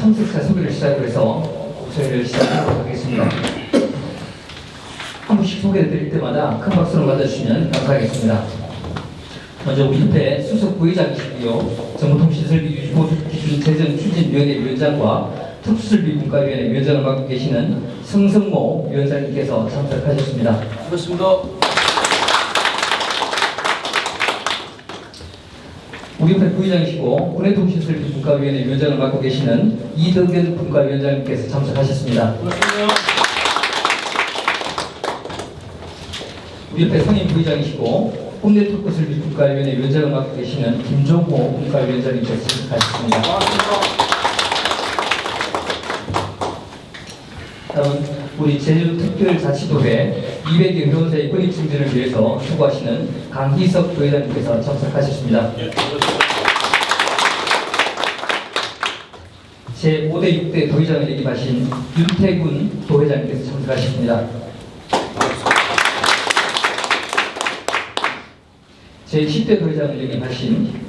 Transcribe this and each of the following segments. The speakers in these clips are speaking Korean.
참석자 소개를 시작으로 해서 저희를 시작하도록 하겠습니다. 한 분씩 소개해 드릴 때마다 큰 박수를 맞아주시면 감사하겠습니다. 먼저 우리 협회 수석 부회장이시고요. 정보통신설비유지보수기준재정추진위원회 위원장과 특수설비분과위원회 위원장을 맡고 계시는 성성모 위원장님께서 참석하셨습니다. 반갑습니다. 우리 협회 부회장이시고 군해통신설비분과위원회 위원장을 맡고 계시는 이덕연 분과위원장님께서 참석하셨습니다. 반갑습니다. 우리 협회 상임 부회장이시고 국내특구설비분과위원회 위원장을 맡고 계시는 김종호 분과위원장님께서 참석하셨습니다. 반갑습니다. 다음은 우리 제주특별자치도회 200여 회원자의 권익 증진을 위해서 수고하시는 강희석 부회장님께서 참석하셨습니다. 제5대 6대 도의장을 역임하신 윤태군 도회장님께서 참석하셨습니다. 제10대 도회장을 역임하신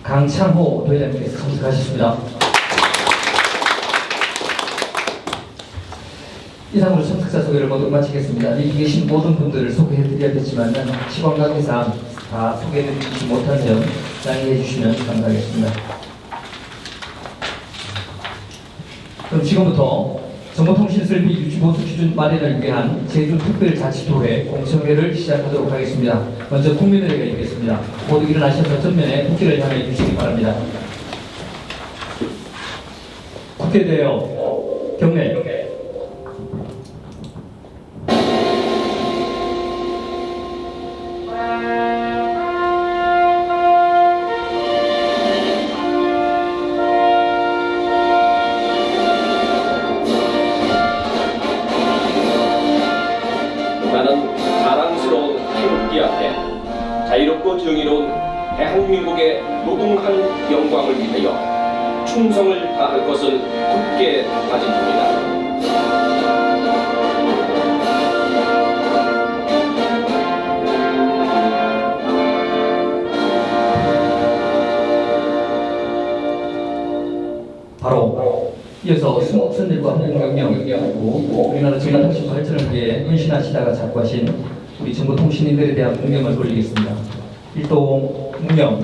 강창호 도회장님께서 참석하셨습니다. 이상으로 참석자 소개를 모두 마치겠습니다. 여기 계신 모든 분들을 소개해드려야겠지만 시간 관계상 다 소개해드리지 못한 점 양해해 주시면 감사하겠습니다. 그럼 지금부터 정보통신설비 유지보수 기준 마련을 위한 제주특별자치도회 공청회를 시작하도록 하겠습니다. 먼저 국민의회가 있겠습니다. 모두 일어나셔서 전면에 국기를 향해 주시기 바랍니다. 국회대여 경례. 나는 자랑스러운 태극기 앞에 자유롭고 정의로운 대한민국의 무궁한 영광을 위하여 충성을 다할 것을 굳게 다짐합니다. 바로 이어서 수목선일과 한국혁명 그리고 우리나라 전략통신 발전을 위해 헌신하시다가 작고하신 우리 정보통신인들에 대한 묵념을 돌리겠습니다. 일동 묵념.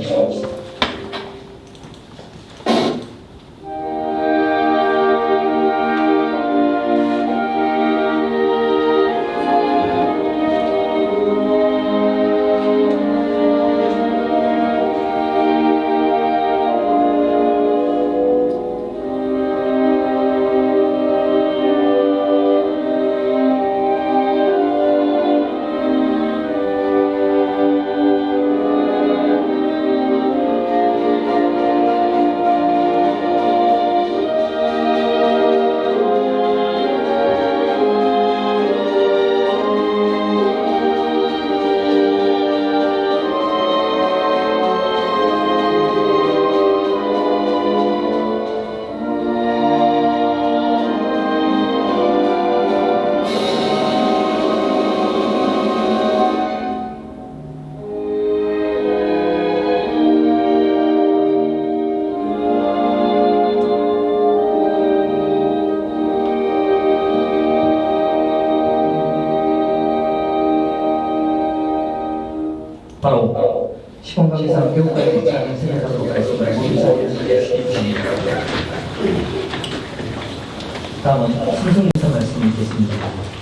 바로 시공강의상 교육과의 입장을 생각하도록 하겠습니다. 모두 자리에 서주십시오. 다음은 승승인사 말씀이 있겠습니다.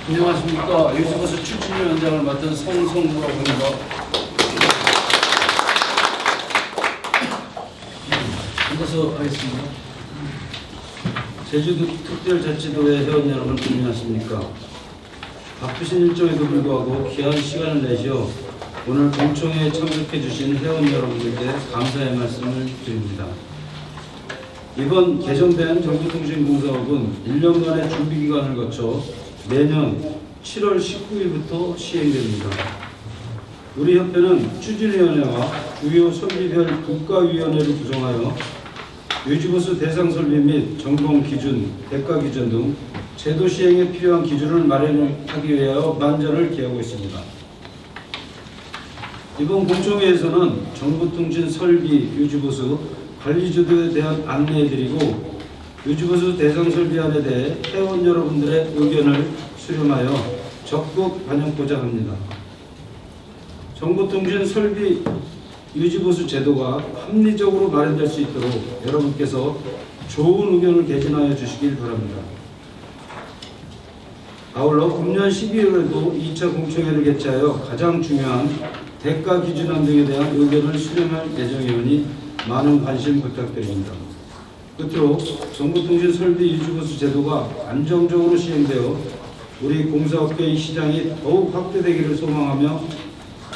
안녕하십니까. 유지보수 추진위원장을 맡은 성성무라고 합니다. 앉아서 하겠습니다. 제주도 특별자치도회 회원 여러분 안녕하십니까. 바쁘신 일정에도 불구하고 귀한 시간을 내시어 오늘 공청회에 참석해 주신 회원 여러분들께 감사의 말씀을 드립니다. 이번 개정된 정보통신공사업은 1년간의 준비기간을 거쳐 내년 7월 19일부터 시행됩니다. 우리 협회는 추진위원회와 주요 설비별 국가위원회를 구성하여 유지보수 대상 설비 및 점검 기준, 대가 기준 등 제도 시행에 필요한 기준을 마련하기 위하여 만전을 기하고 있습니다. 이번 공청회에서는 정보통신 설비 유지보수 관리제도에 대한 안내해드리고 유지보수 대상 설비안에 대해 회원 여러분들의 의견을 수렴하여 적극 반영하고자 합니다. 정보통신 설비 유지보수 제도가 합리적으로 마련될 수 있도록 여러분께서 좋은 의견을 개진하여 주시길 바랍니다. 아울러 금년 12월에도 2차 공청회를 개최하여 가장 중요한 대가 기준안 등에 대한 의견을 수렴할 예정이오니 많은 관심 부탁드립니다. 끝으로 정보통신 설비 유지보수 제도가 안정적으로 시행되어 우리 공사업계의 시장이 더욱 확대되기를 소망하며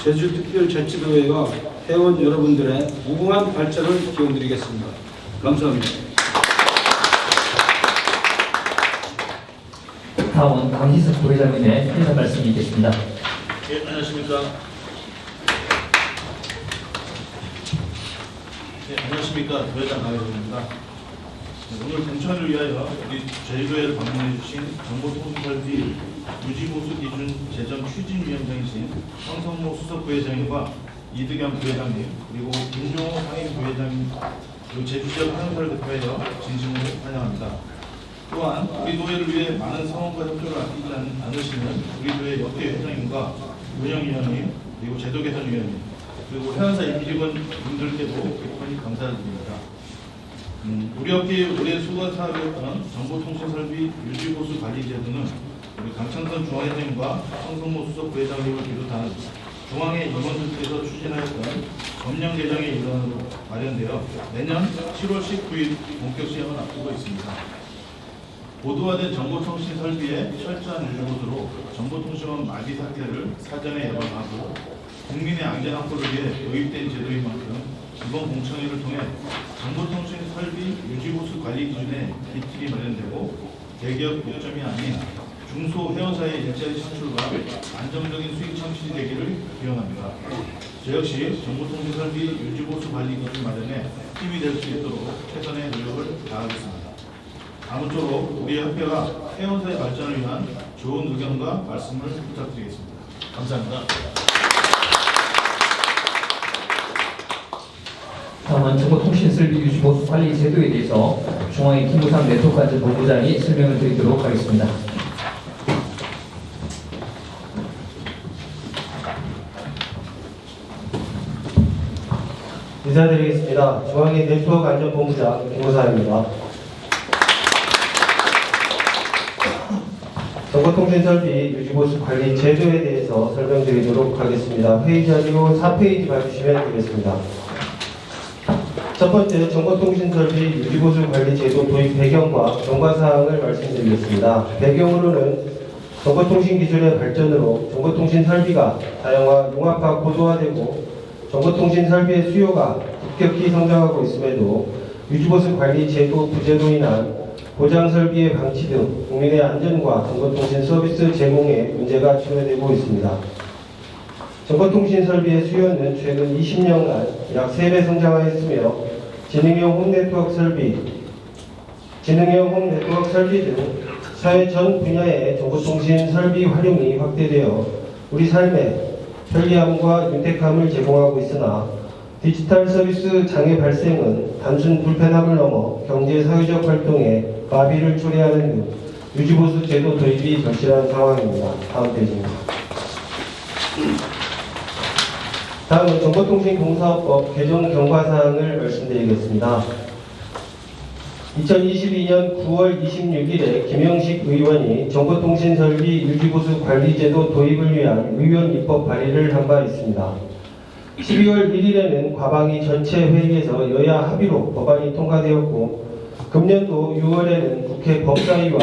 제주특별자치도회와 회원 여러분들의 무궁한 발전을 기원드리겠습니다. 감사합니다. 다음은 강희석 부회장님의 인사 말씀이 있겠습니다. 예, 안녕하십니까. 네, 안녕하십니까. 부회장 강혜성입니다. 오늘 공천을 위하여 우리 제주도회를 방문해 주신 정보통신설비 유지보수 기준 제정 추진위원장이신 황성모 수석부회장님과 이득영 부회장님, 그리고 김종호 상임부회장님, 그리고 제주지역 행사를 대표하여 진심으로 환영합니다. 또한 우리 도회를 위해 많은 성원과 협조를 아끼지 않으시는 우리 도회 역대 회장님과 운영위원님, 그리고 제도개선위원님, 그리고 회원사 임직원분들께도 깊이 감사드립니다. 우리 업계의 올해 수건 사업이었던 정보통신설비 유지보수 관리제도는 우리 강창선 중앙회장님과 황성모 수석부회장님을 비롯한 중앙회 임원들께서 추진하였던 법령 개정의 일환으로 마련되어 내년 7월 19일 본격 시행을 앞두고 있습니다. 고도화된 정보통신 설비의 철저한 유지보수로 정보통신원 마비 사태를 사전에 예방하고 국민의 안전 확보를 위해 도입된 제도인 만큼 이번 공청회를 통해 정보통신 설비 유지보수 관리 기준에 기틀이 마련되고 대기업 독점이 아닌 중소 회원사의 일자리 창출과 안정적인 수익 창출이 되기를 기원합니다. 저 역시 정보통신 설비 유지보수 관리 기준 마련에 힘이 될 수 있도록 최선의 노력을 다하겠습니다. 아무쪼록 우리 협회가 회원사의 발전을 위한 좋은 의견과 말씀을 부탁드리겠습니다. 감사합니다. 다음은 정보통신설비 유지보수 관리 제도에 대해서 중앙회 김우상 네트워크안전본부장이 설명을 드리도록 하겠습니다. 인사드리겠습니다. 중앙회 네트워크안전본부장 김우상입니다. 정보통신설비 유지보수 관리 제도에 대해서 설명드리도록 하겠습니다. 회의 자료 4페이지 봐주시면 되겠습니다. 첫 번째, 정보통신설비 유지보수 관리 제도 도입 배경과 경과사항을 말씀드리겠습니다. 배경으로는 정보통신 기술의 발전으로 정보통신 설비가 다양화, 융합화, 고도화되고 정보통신 설비의 수요가 급격히 성장하고 있음에도 유지보수 관리 제도 부재로 인한 보장 설비의 방치 등 국민의 안전과 정보통신 서비스 제공에 문제가 초래되고 있습니다. 정보통신 설비의 수요는 최근 20년간 약 3배 성장하였으며 지능형 홈네트워크 설비 등 사회 전 분야의 정보통신 설비 활용이 확대되어 우리 삶에 편리함과 윤택함을 제공하고 있으나 디지털 서비스 장애 발생은 단순 불편함을 넘어 경제 사회적 활동에 마비를 초래하는 등 유지보수 제도 도입이 절실한 상황입니다. 다음 페이지입니다. 다음은 정보통신공사업법 개정 경과사항을 말씀드리겠습니다. 2022년 9월 26일에 김영식 의원이 정보통신설비 유지보수 관리제도 도입을 위한 의원 입법 발의를 한 바 있습니다. 12월 1일에는 과방위 전체 회의에서 여야 합의로 법안이 통과되었고 금년도 6월에는 국회 법사위와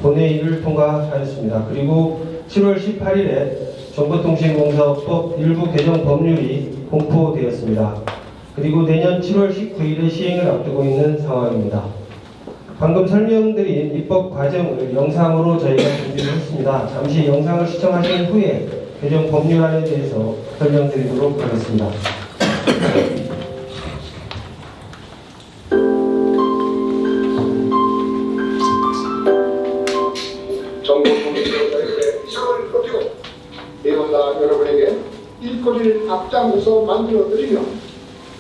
본회의를 통과하였습니다. 그리고 7월 18일에 정보통신공사업법 일부 개정 법률이 공포되었습니다. 그리고 내년 7월 19일에 시행을 앞두고 있는 상황입니다. 방금 설명드린 입법 과정을 영상으로 저희가 준비를 했습니다. 잠시 영상을 시청하신 후에 개정 법률안에 대해서 설명드리도록 하겠습니다. 정보통신공사에게 시간을 걷히고 회원사 여러분에게 일거리를 앞장서서 만들어드리며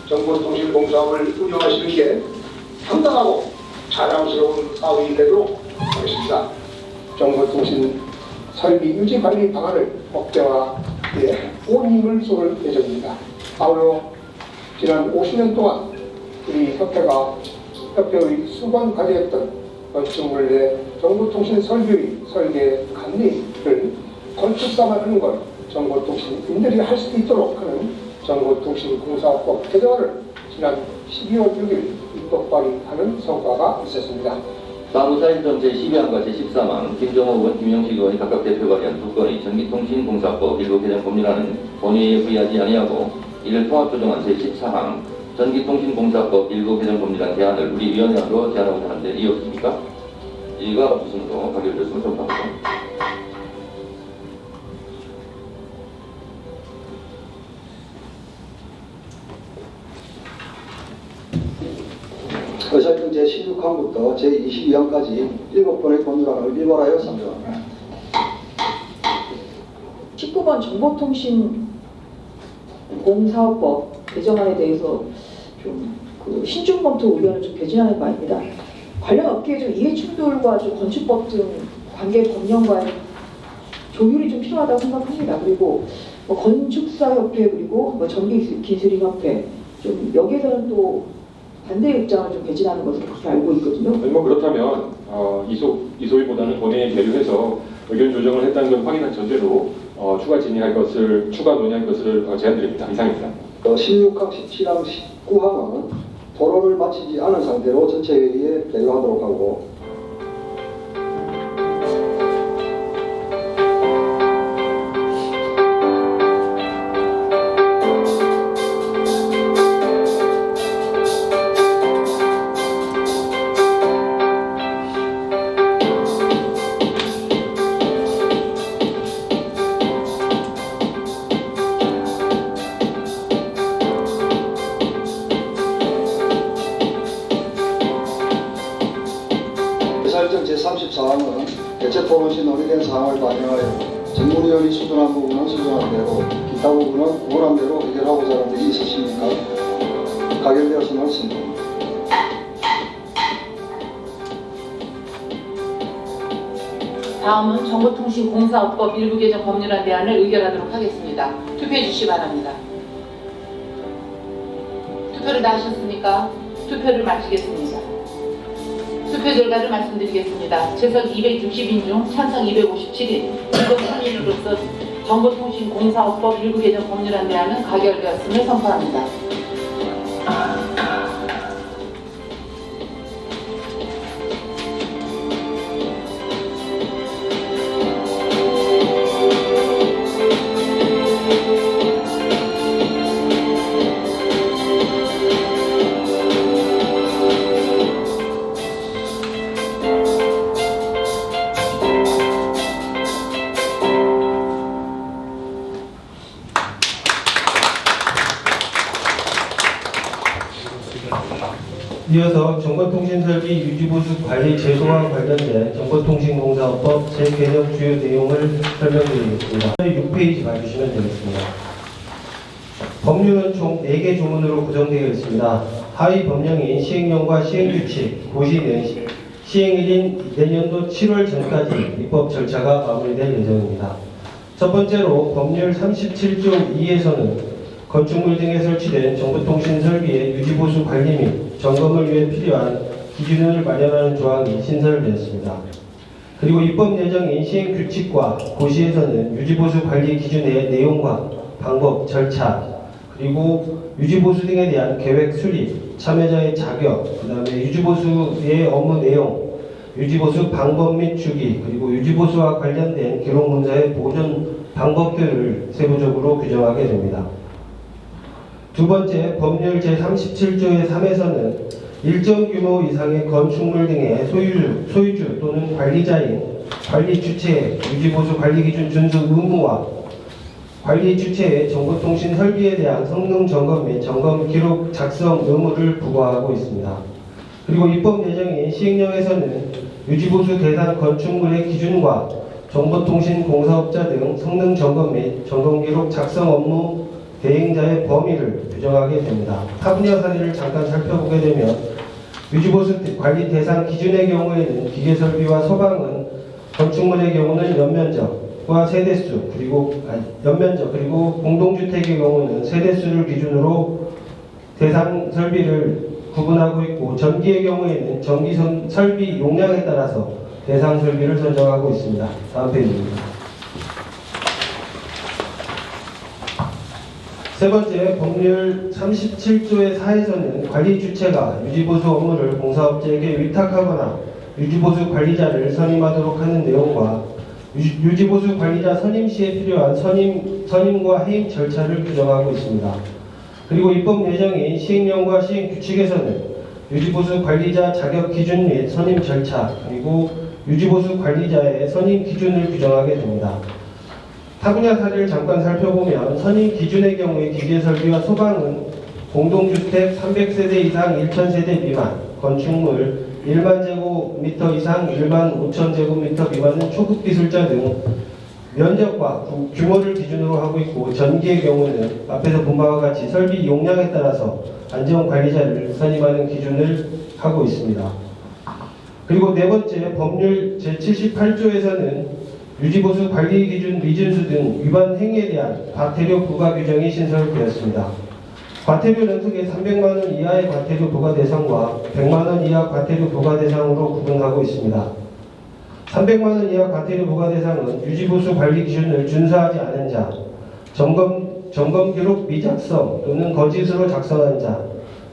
정보통신공사업을 운영하시는 게 당당하고 자랑스러운 사업이 되도록 하겠습니다. 정보통신 설비 유지 관리 방안을 법제화에 온 힘을 쏟을 예정입니다. 아울러 지난 50년 동안 우리 협회의 수건 과제였던 건축물 내 정보통신 설비의 설계 관리를 건축사만 걸 정보통신인들이 할 수 있도록 하는 정보통신공사법 개정안을 지난 12월 6일 입법 발의하는 성과가 있었습니다. 사무사일정 제12항과 제13항 김정호 의원, 김영식 의원이 각각 대표 발의한 두 건의 전기통신공사법 일부 개정 법률안은 본회의에 부의하지 아니하고 이를 통합조정한 제14항 전기통신공사법 일부 개정 법률안 대안을 우리 위원회로 제안하고자 하는데 이의 없습니까? 이가 없으므로 가결되었음을 선포합니다. 의사일정 제16항부터 제22항까지 7번의 법률안을 일괄하여 상정합니다. 19번 정보통신공사법 개정안에 대해서 좀 신중 검토 의견을 좀 개진하는 바입니다. 관련 업계의 좀 이해 충돌과 좀 건축법 등 관계 법령과의 조율이 좀 필요하다고 생각합니다. 그리고 건축사협회 그리고 전기기술인협회 좀 여기에서는 또 반대 입장을 좀 개진하는 것으로 그렇게 알고 있거든요. 그렇다면 이소위보다는 본회의에 계류해서 의견 조정을 했다는 걸 확인한 전제로 추가 논의할 것을 제안드립니다. 이상입니다. 16항, 17항, 19항은 토론을 마치지 않은 상태로 전체 회의에 계류하도록 하고 의사일정 제34항은 대체토론 시 논의된 사항을 반영하여 전문위원이 수준한 부분은 수준한 대로 기타 부분은 원한 대로 해결하고자 하는 일이 있으십니까? 가결되었음을 선포합니다. 다음은 정보통신공사법 일부 개정 법률안 대안을 의결하도록 하겠습니다. 투표해 주시기 바랍니다. 투표를 다 하셨습니까? 투표를 마치겠습니다. 투표 결과를 말씀드리겠습니다. 재석 260인 중 찬성 257인, 불복 3인으로서 정보통신공사법 일부 개정 법률안 대안은 가결되었음을 선포합니다. 이어서 정보통신설비 유지보수 관리 제도와 관련된 정보통신공사법 재개정 주요 내용을 설명드리겠습니다. 6페이지 봐주시면 되겠습니다. 법률은 총 4개 조문으로 구성되어 있습니다. 하위 법령인 시행령과 시행규칙, 고시는 시행일인 내년도 7월 전까지 입법 절차가 마무리될 예정입니다. 첫 번째로 법률 37조 2에서는 건축물 등에 설치된 정보통신 설비의 유지보수 관리 및 점검을 위해 필요한 기준을 마련하는 조항이 신설되었습니다. 그리고 입법 예정인 시행규칙과 고시에서는 유지보수 관리 기준의 내용과 방법, 절차, 그리고 유지보수 등에 대한 계획 수립, 참여자의 자격, 그 다음에 유지보수의 업무 내용, 유지보수 방법 및 주기, 그리고 유지보수와 관련된 기록문서의 보존 방법들을 세부적으로 규정하게 됩니다. 두 번째, 법률 제37조의 3에서는 일정 규모 이상의 건축물 등의 소유주 또는 관리자인 관리 주체의 유지보수 관리 기준 준수 의무와 관리 주체의 정보통신 설비에 대한 성능 점검 및 점검 기록 작성 의무를 부과하고 있습니다. 그리고 입법 예정인 시행령에서는 유지보수 대상 건축물의 기준과 정보통신 공사업자 등 성능 점검 및 점검 기록 작성 업무 대행자의 범위를 규정하게 됩니다. 타 분야 사례를 잠깐 살펴보게 되면 유지보수 관리 대상 기준의 경우에는 기계설비와 소방은 건축물의 경우는 연면적과 세대수 그리고 공동주택의 경우는 세대수를 기준으로 대상 설비를 구분하고 있고, 전기의 경우에는 전기 설비 용량에 따라서 대상 설비를 선정하고 있습니다. 다음 페이지입니다. 세 번째, 법률 37조의 4에서는 관리 주체가 유지보수 업무를 공사업체에게 위탁하거나 유지보수 관리자를 선임하도록 하는 내용과 유지보수 관리자 선임 시에 필요한 선임과 해임 절차를 규정하고 있습니다. 그리고 입법 예정인 시행령과 시행규칙에서는 유지보수 관리자 자격 기준 및 선임 절차, 그리고 유지보수 관리자의 선임 기준을 규정하게 됩니다. 타 분야 사례를 잠깐 살펴보면, 선임 기준의 경우에 기계설비와 소방은 공동주택 300세대 이상 1000세대 미만, 건축물 1만 제곱미터 이상 1만 5천 제곱미터 미만은 초급 기술자 등 면적과 규모를 기준으로 하고 있고, 전기의 경우는 앞에서 본 바와 같이 설비 용량에 따라서 안전관리자를 선임하는 기준을 하고 있습니다. 그리고 네 번째, 법률 제78조에서는 유지보수 관리 기준 미준수 등 위반 행위에 대한 과태료 부과 규정이 신설되었습니다. 과태료는 크게 300만 원 이하의 과태료 부과 대상과 100만 원 이하 과태료 부과 대상으로 구분하고 있습니다. 300만 원 이하 과태료 부과 대상은 유지보수 관리 기준을 준수하지 않은 자, 점검 기록 미작성 또는 거짓으로 작성한 자,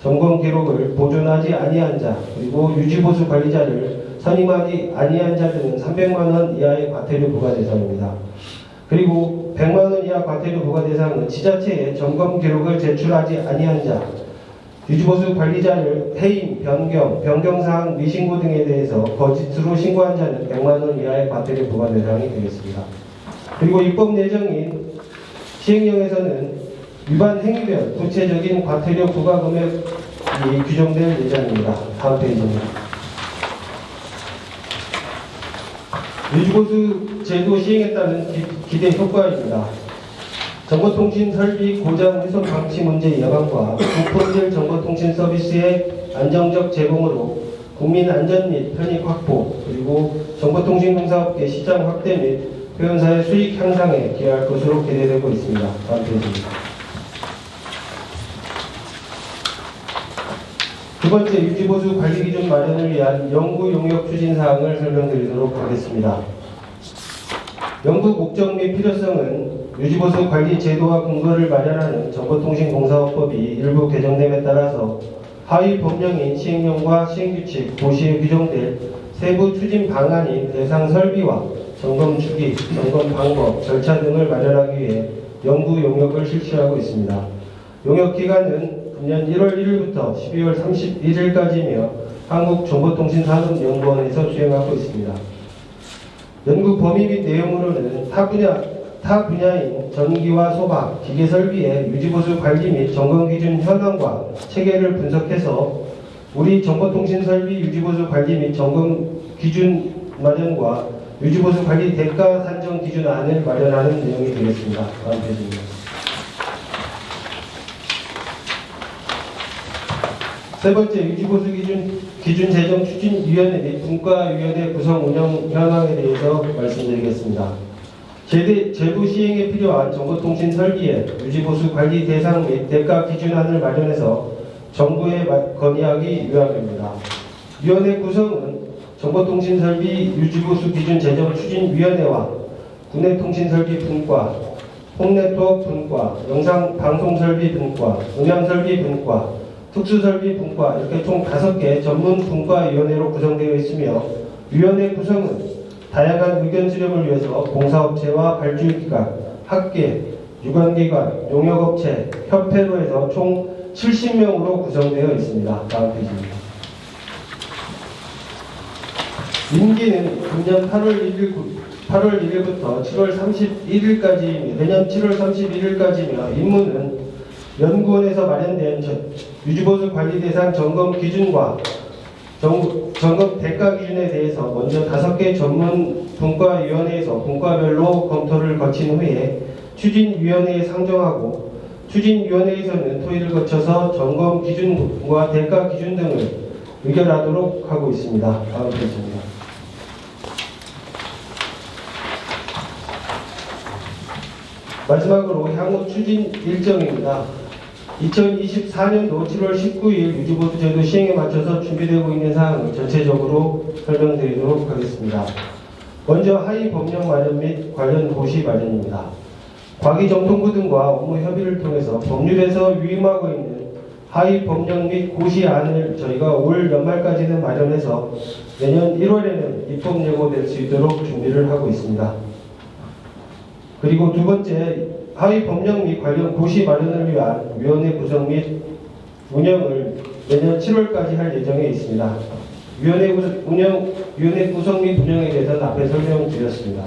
점검 기록을 보존하지 아니한 자, 그리고 유지보수 관리자를 선임하지 아니한 자 등은 300만 원 이하의 과태료 부과 대상입니다. 그리고 100만 원 이하 과태료 부과 대상은 지자체에 점검 기록을 제출하지 아니한 자, 유지보수 관리자를 해임, 변경사항 미신고 등에 대해서 거짓으로 신고한 자는 100만 원 이하의 과태료 부과 대상이 되겠습니다. 그리고 입법 예정인 시행령에서는 위반 행위별 구체적인 과태료 부과 금액이 규정될 예정입니다. 다음 페이지입니다. 유지보수 제도 시행에 따른 기대 효과입니다. 정보통신 설비 고장 훼손 방치 문제 예방과 고품질 정보통신 서비스의 안정적 제공으로 국민 안전 및 편익 확보, 그리고 정보통신공사업계 시장 확대 및 표현사의 수익 향상에 기여할 것으로 기대되고 있습니다. 다음 페이지입니다. 두 번째, 유지보수 관리 기준 마련을 위한 연구 용역 추진 사항을 설명드리도록 하겠습니다. 연구 목적 및 필요성은 유지보수 관리 제도와 근거를 마련하는 정보통신공사업법이 일부 개정됨에 따라서 하위 법령인 시행령과 시행규칙, 고시에 규정될 세부 추진 방안인 대상 설비와 점검 주기, 점검 방법, 절차 등을 마련하기 위해 연구 용역을 실시하고 있습니다. 용역 기간은 금년 1월 1일부터 12월 31일까지이며 한국정보통신산업연구원에서 수행하고 있습니다. 연구 범위 및 내용으로는 타 분야인 전기와 소방, 기계설비의 유지보수 관리 및 점검 기준 현황과 체계를 분석해서 우리 정보통신설비 유지보수 관리 및 점검 기준 마련과 유지보수 관리 대가 산정 기준안을 마련하는 내용이 되겠습니다. 다음 페이지입니다. 세 번째, 유지보수 기준 제정 추진위원회 및 분과위원회 구성 운영 현황에 대해서 말씀드리겠습니다. 제도 시행에 필요한 정보통신 설비의 유지보수 관리 대상 및 대가 기준안을 마련해서 정부에 건의하기 위함입니다. 위원회 구성은 정보통신설비 유지보수 기준 제정 추진위원회와 국내통신설비 분과, 홈네트워크 분과, 영상방송설비 분과, 음향설비 분과, 특수설비 분과, 이렇게 총 5개 전문 분과위원회로 구성되어 있으며, 위원회 구성은 다양한 의견 수렴을 위해서 공사업체와 발주기관, 학계, 유관기관, 용역업체, 협회로 해서 총 70명으로 구성되어 있습니다. 다음 페이지입니다. 임기는 금년 8월 1일부터 7월 31일까지, 내년 7월 31일까지며, 임무는 연구원에서 마련된 유지보수 관리 대상 점검 기준과 점검 대가 기준에 대해서 먼저 5개 전문 분과위원회에서 분과별로 검토를 거친 후에 추진위원회에 상정하고, 추진위원회에서는 토의를 거쳐서 점검 기준과 대가 기준 등을 의결하도록 하고 있습니다. 다음 페이지입니다. 마지막으로 향후 추진 일정입니다. 2024년도 7월 19일 유지보수 제도 시행에 맞춰서 준비되고 있는 사항을 전체적으로 설명드리도록 하겠습니다. 먼저 하위 법령 마련 및 관련 고시 마련입니다. 과기정통부 등과 업무 협의를 통해서 법률에서 위임하고 있는 하위 법령 및 고시안을 저희가 올 연말까지는 마련해서 내년 1월에는 입법 예고될 수 있도록 준비를 하고 있습니다. 그리고 두 번째, 하위 법령 및 관련 고시 마련을 위한 위원회 구성 및 운영을 내년 7월까지 할 예정에 있습니다. 위원회 구성 및 운영에 대해서는 앞에 설명드렸습니다.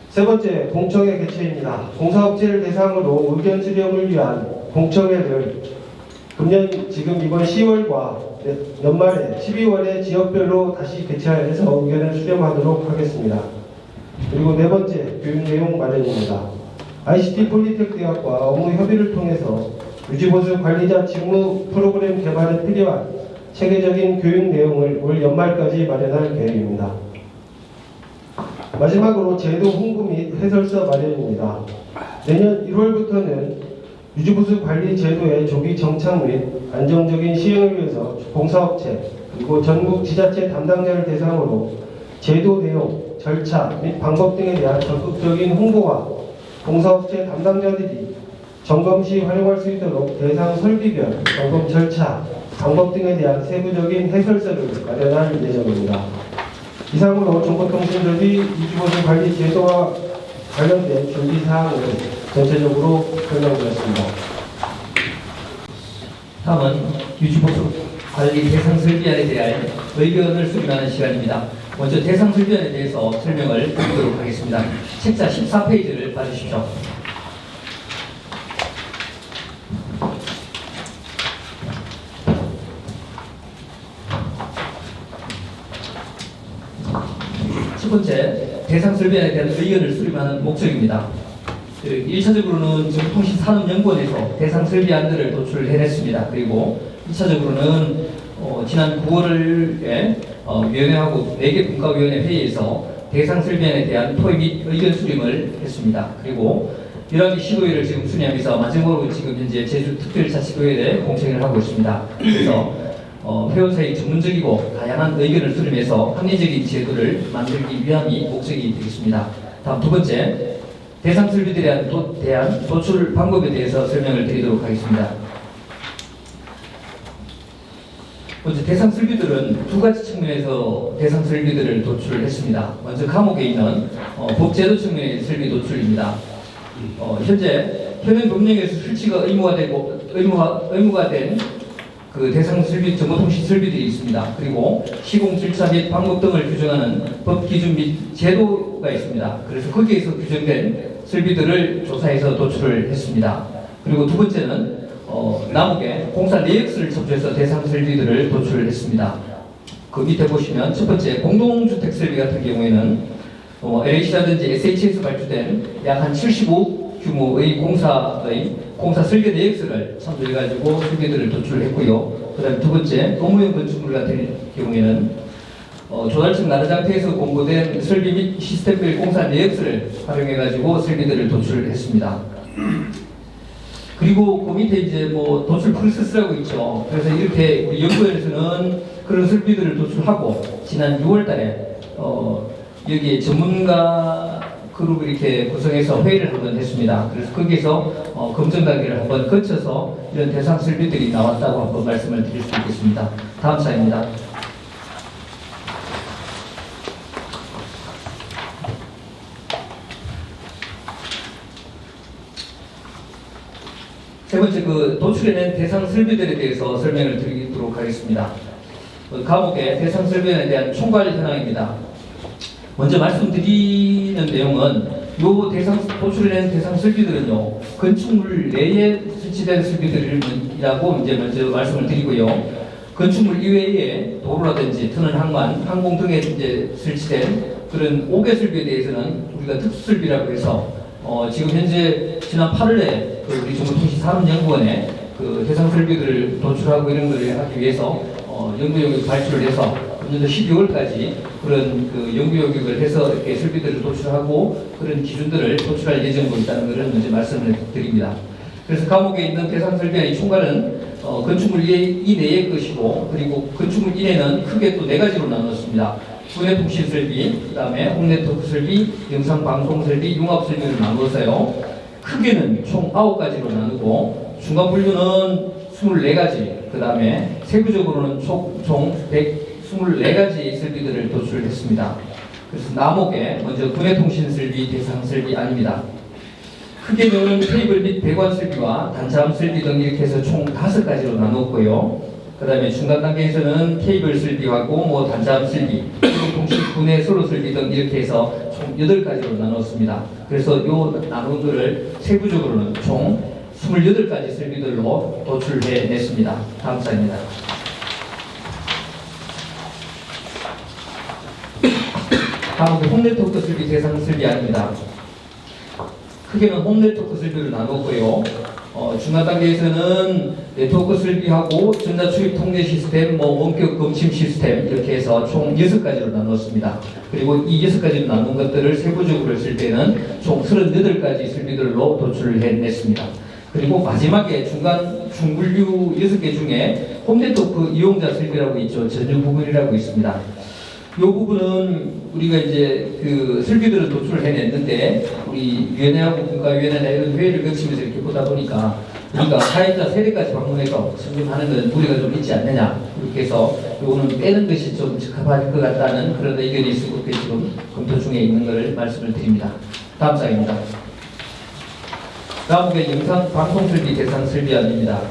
세 번째, 공청회 개최입니다. 공사업체를 대상으로 의견 수렴을 위한 공청회를 금년 지금 이번 10월과 연말에 12월에 지역별로 다시 개최해서 의견을 수렴하도록 하겠습니다. 그리고 네 번째, 교육 내용 마련입니다. ICT 폴리텍 대학과 업무 협의를 통해서 유지보수 관리자 직무 프로그램 개발에 필요한 체계적인 교육 내용을 올 연말까지 마련할 계획입니다. 마지막으로 제도 홍보 및 해설서 마련입니다. 내년 1월부터는 유지보수 관리 제도의 조기 정착 및 안정적인 시행을 위해서 공사업체 그리고 전국 지자체 담당자를 대상으로 제도 내용, 절차 및 방법 등에 대한 적극적인 홍보와 공사업체 담당자들이 점검 시 활용할 수 있도록 대상 설비별 점검 절차, 방법 등에 대한 세부적인 해설서를 마련할 예정입니다. 이상으로 정보통신설비 유지보수 관리 제도와 관련된 준비 사항을 전체적으로 설명드렸습니다. 다음은 유지보수 관리 대상 설비안에 대한 의견을 수렴하는 시간입니다. 먼저 대상 설비안에 대해서 설명을 드리도록 하겠습니다. 책자 14페이지를 봐주십시오. 첫 번째, 대상 설비안에 대한 의견을 수렴하는 목적입니다. 1차적으로는 정보통신산업연구원에서 대상 설비안들을 도출해냈습니다. 그리고 2차적으로는 지난 9월에 위원회하고 4개 분과위원회 회의에서 대상 설비안에 대한 토의 및 의견 수렴을 했습니다. 그리고 11개 시도회를 지금 순회하면서 마지막으로 지금 현재 제주특별자치도회에 공청회를 하고 있습니다. 그래서 회원사의 전문적이고 다양한 의견을 수렴해서 합리적인 제도를 만들기 위함이 목적이 되겠습니다. 다음 두 번째, 대상 설비들에 대한 도출 방법에 대해서 설명을 드리도록 하겠습니다. 먼저 대상 설비들은 두 가지 측면에서 대상 설비들을 도출했습니다. 먼저 감옥에 있는 법제도 측면의 설비 도출입니다. 현재 현행 법령에서 설치가 의무가 된 그 대상 설비, 정보통신 설비들이 있습니다. 그리고 시공 절차 및 방법 등을 규정하는 법 기준 및 제도가 있습니다. 그래서 거기에서 규정된 설비들을 조사해서 도출을 했습니다. 그리고 두 번째는 남욱에 공사 내역서를 첨부해서 대상 설비들을 도출을 했습니다. 그 밑에 보시면 첫 번째 공동주택 설비 같은 경우에는 LH라든지 SH에서 발주된 약 한 75억 규모의 공사 설계 내역서를 참조해가지고 설계들을 도출했고요. 그 다음에 두 번째, 노무현 건축물 같은 경우에는 조달청 나라장터에서 공고된 설비 및 시스템별 공사 내역서를 활용해가지고 설계들을 도출했습니다. 그리고 그 밑에 이제 도출 프로세스라고 있죠. 그래서 이렇게 우리 연구원에서는 그런 설비들을 도출하고 지난 6월달에 여기에 전문가 그룹을 이렇게 구성해서 회의를 한번 했습니다. 그래서 거기서 검증 단계를 한번 거쳐서 이런 대상 설비들이 나왔다고 한번 말씀을 드릴 수 있겠습니다. 다음 차입니다. 세 번째, 도출해낸 대상 설비들에 대해서 설명을 드리도록 하겠습니다. 감옥의 대상 설비에 대한 총괄 현황입니다. 먼저 말씀드리는 내용은 도출해낸 대상 설비들은요, 건축물 내에 설치된 설비들이라고 이제 먼저 말씀을 드리고요. 건축물 이외에 도로라든지 터널 항만, 항공 등에 이제 설치된 그런 5개 설비에 대해서는 우리가 특수설비라고 해서 지금 현재 지난 8월에 우리 정보통신산업연구원에 그 대상 설비들을 도출하고 이런 걸 하기 위해서 연구용역 발표를 해서 금년도 12월까지 그런 그 연구용역을 해서 이렇게 설비들을 도출하고 그런 기준들을 도출할 예정으로 있다는 것을 먼저 말씀을 드립니다. 그래서 감옥에 있는 대상 설비안의 총괄은 건축물 이내의 것이고, 그리고 건축물 이내는 크게 또 4가지로 나눴습니다. 군내통신 설비, 그 다음에 홈네트워크 설비, 영상방송 설비, 융합 설비를 나누어서요. 크게는 총 9가지로 나누고, 중간 분류는 24가지, 그 다음에 세부적으로는 총 124가지 설비들을 도출했습니다. 그래서 남옥에 먼저 군내통신 설비, 대상 설비 아닙니다. 크게는 케이블 및 배관 설비와 단자함 설비 등 이렇게 해서 총 5가지로 나눴고요. 그 다음에 중간 단계에서는 케이블 설비하고 단자함 설비, 통신 군내 소로 설비 등 이렇게 해서 총 8가지로 나눴습니다. 그래서 요 나눈 거를 세부적으로는 총 28가지 설비들로 도출해냈습니다. 다음 사입니다. 다음은 홈네트워크 설비 대상 설비 아닙니다. 크게는 홈네트워크 설비를 나눴고요. 중간 단계에서는 네트워크 설비하고 전자 출입 통제 시스템, 원격 검침 시스템 이렇게 해서 총 6가지로 나눴습니다. 그리고 이 6가지로 나눈 것들을 세부적으로 했을 때는 총 38가지 설비들로 도출을 해냈습니다. 그리고 마지막에 중분류 6개 중에 홈네트워크 이용자 설비라고 있죠. 전유 부분이라고 있습니다. 이 부분은 우리가 이제 그 설비들을 도출을 해냈는데, 우리 위원회하고 국가위원회나 이런 회의를 거치면서 이렇게 보다 보니까 우리가 사회자 세대까지 방문해서 설명하는 건 무리가 좀 있지 않느냐, 이렇게 해서 요거는 빼는 것이 좀 적합할 것 같다는 그런 의견이 있고 지금 검토 중에 있는 것을 말씀을 드립니다. 다음 사항입니다. 다음은 영상 방송 설비 대상 설비안입니다.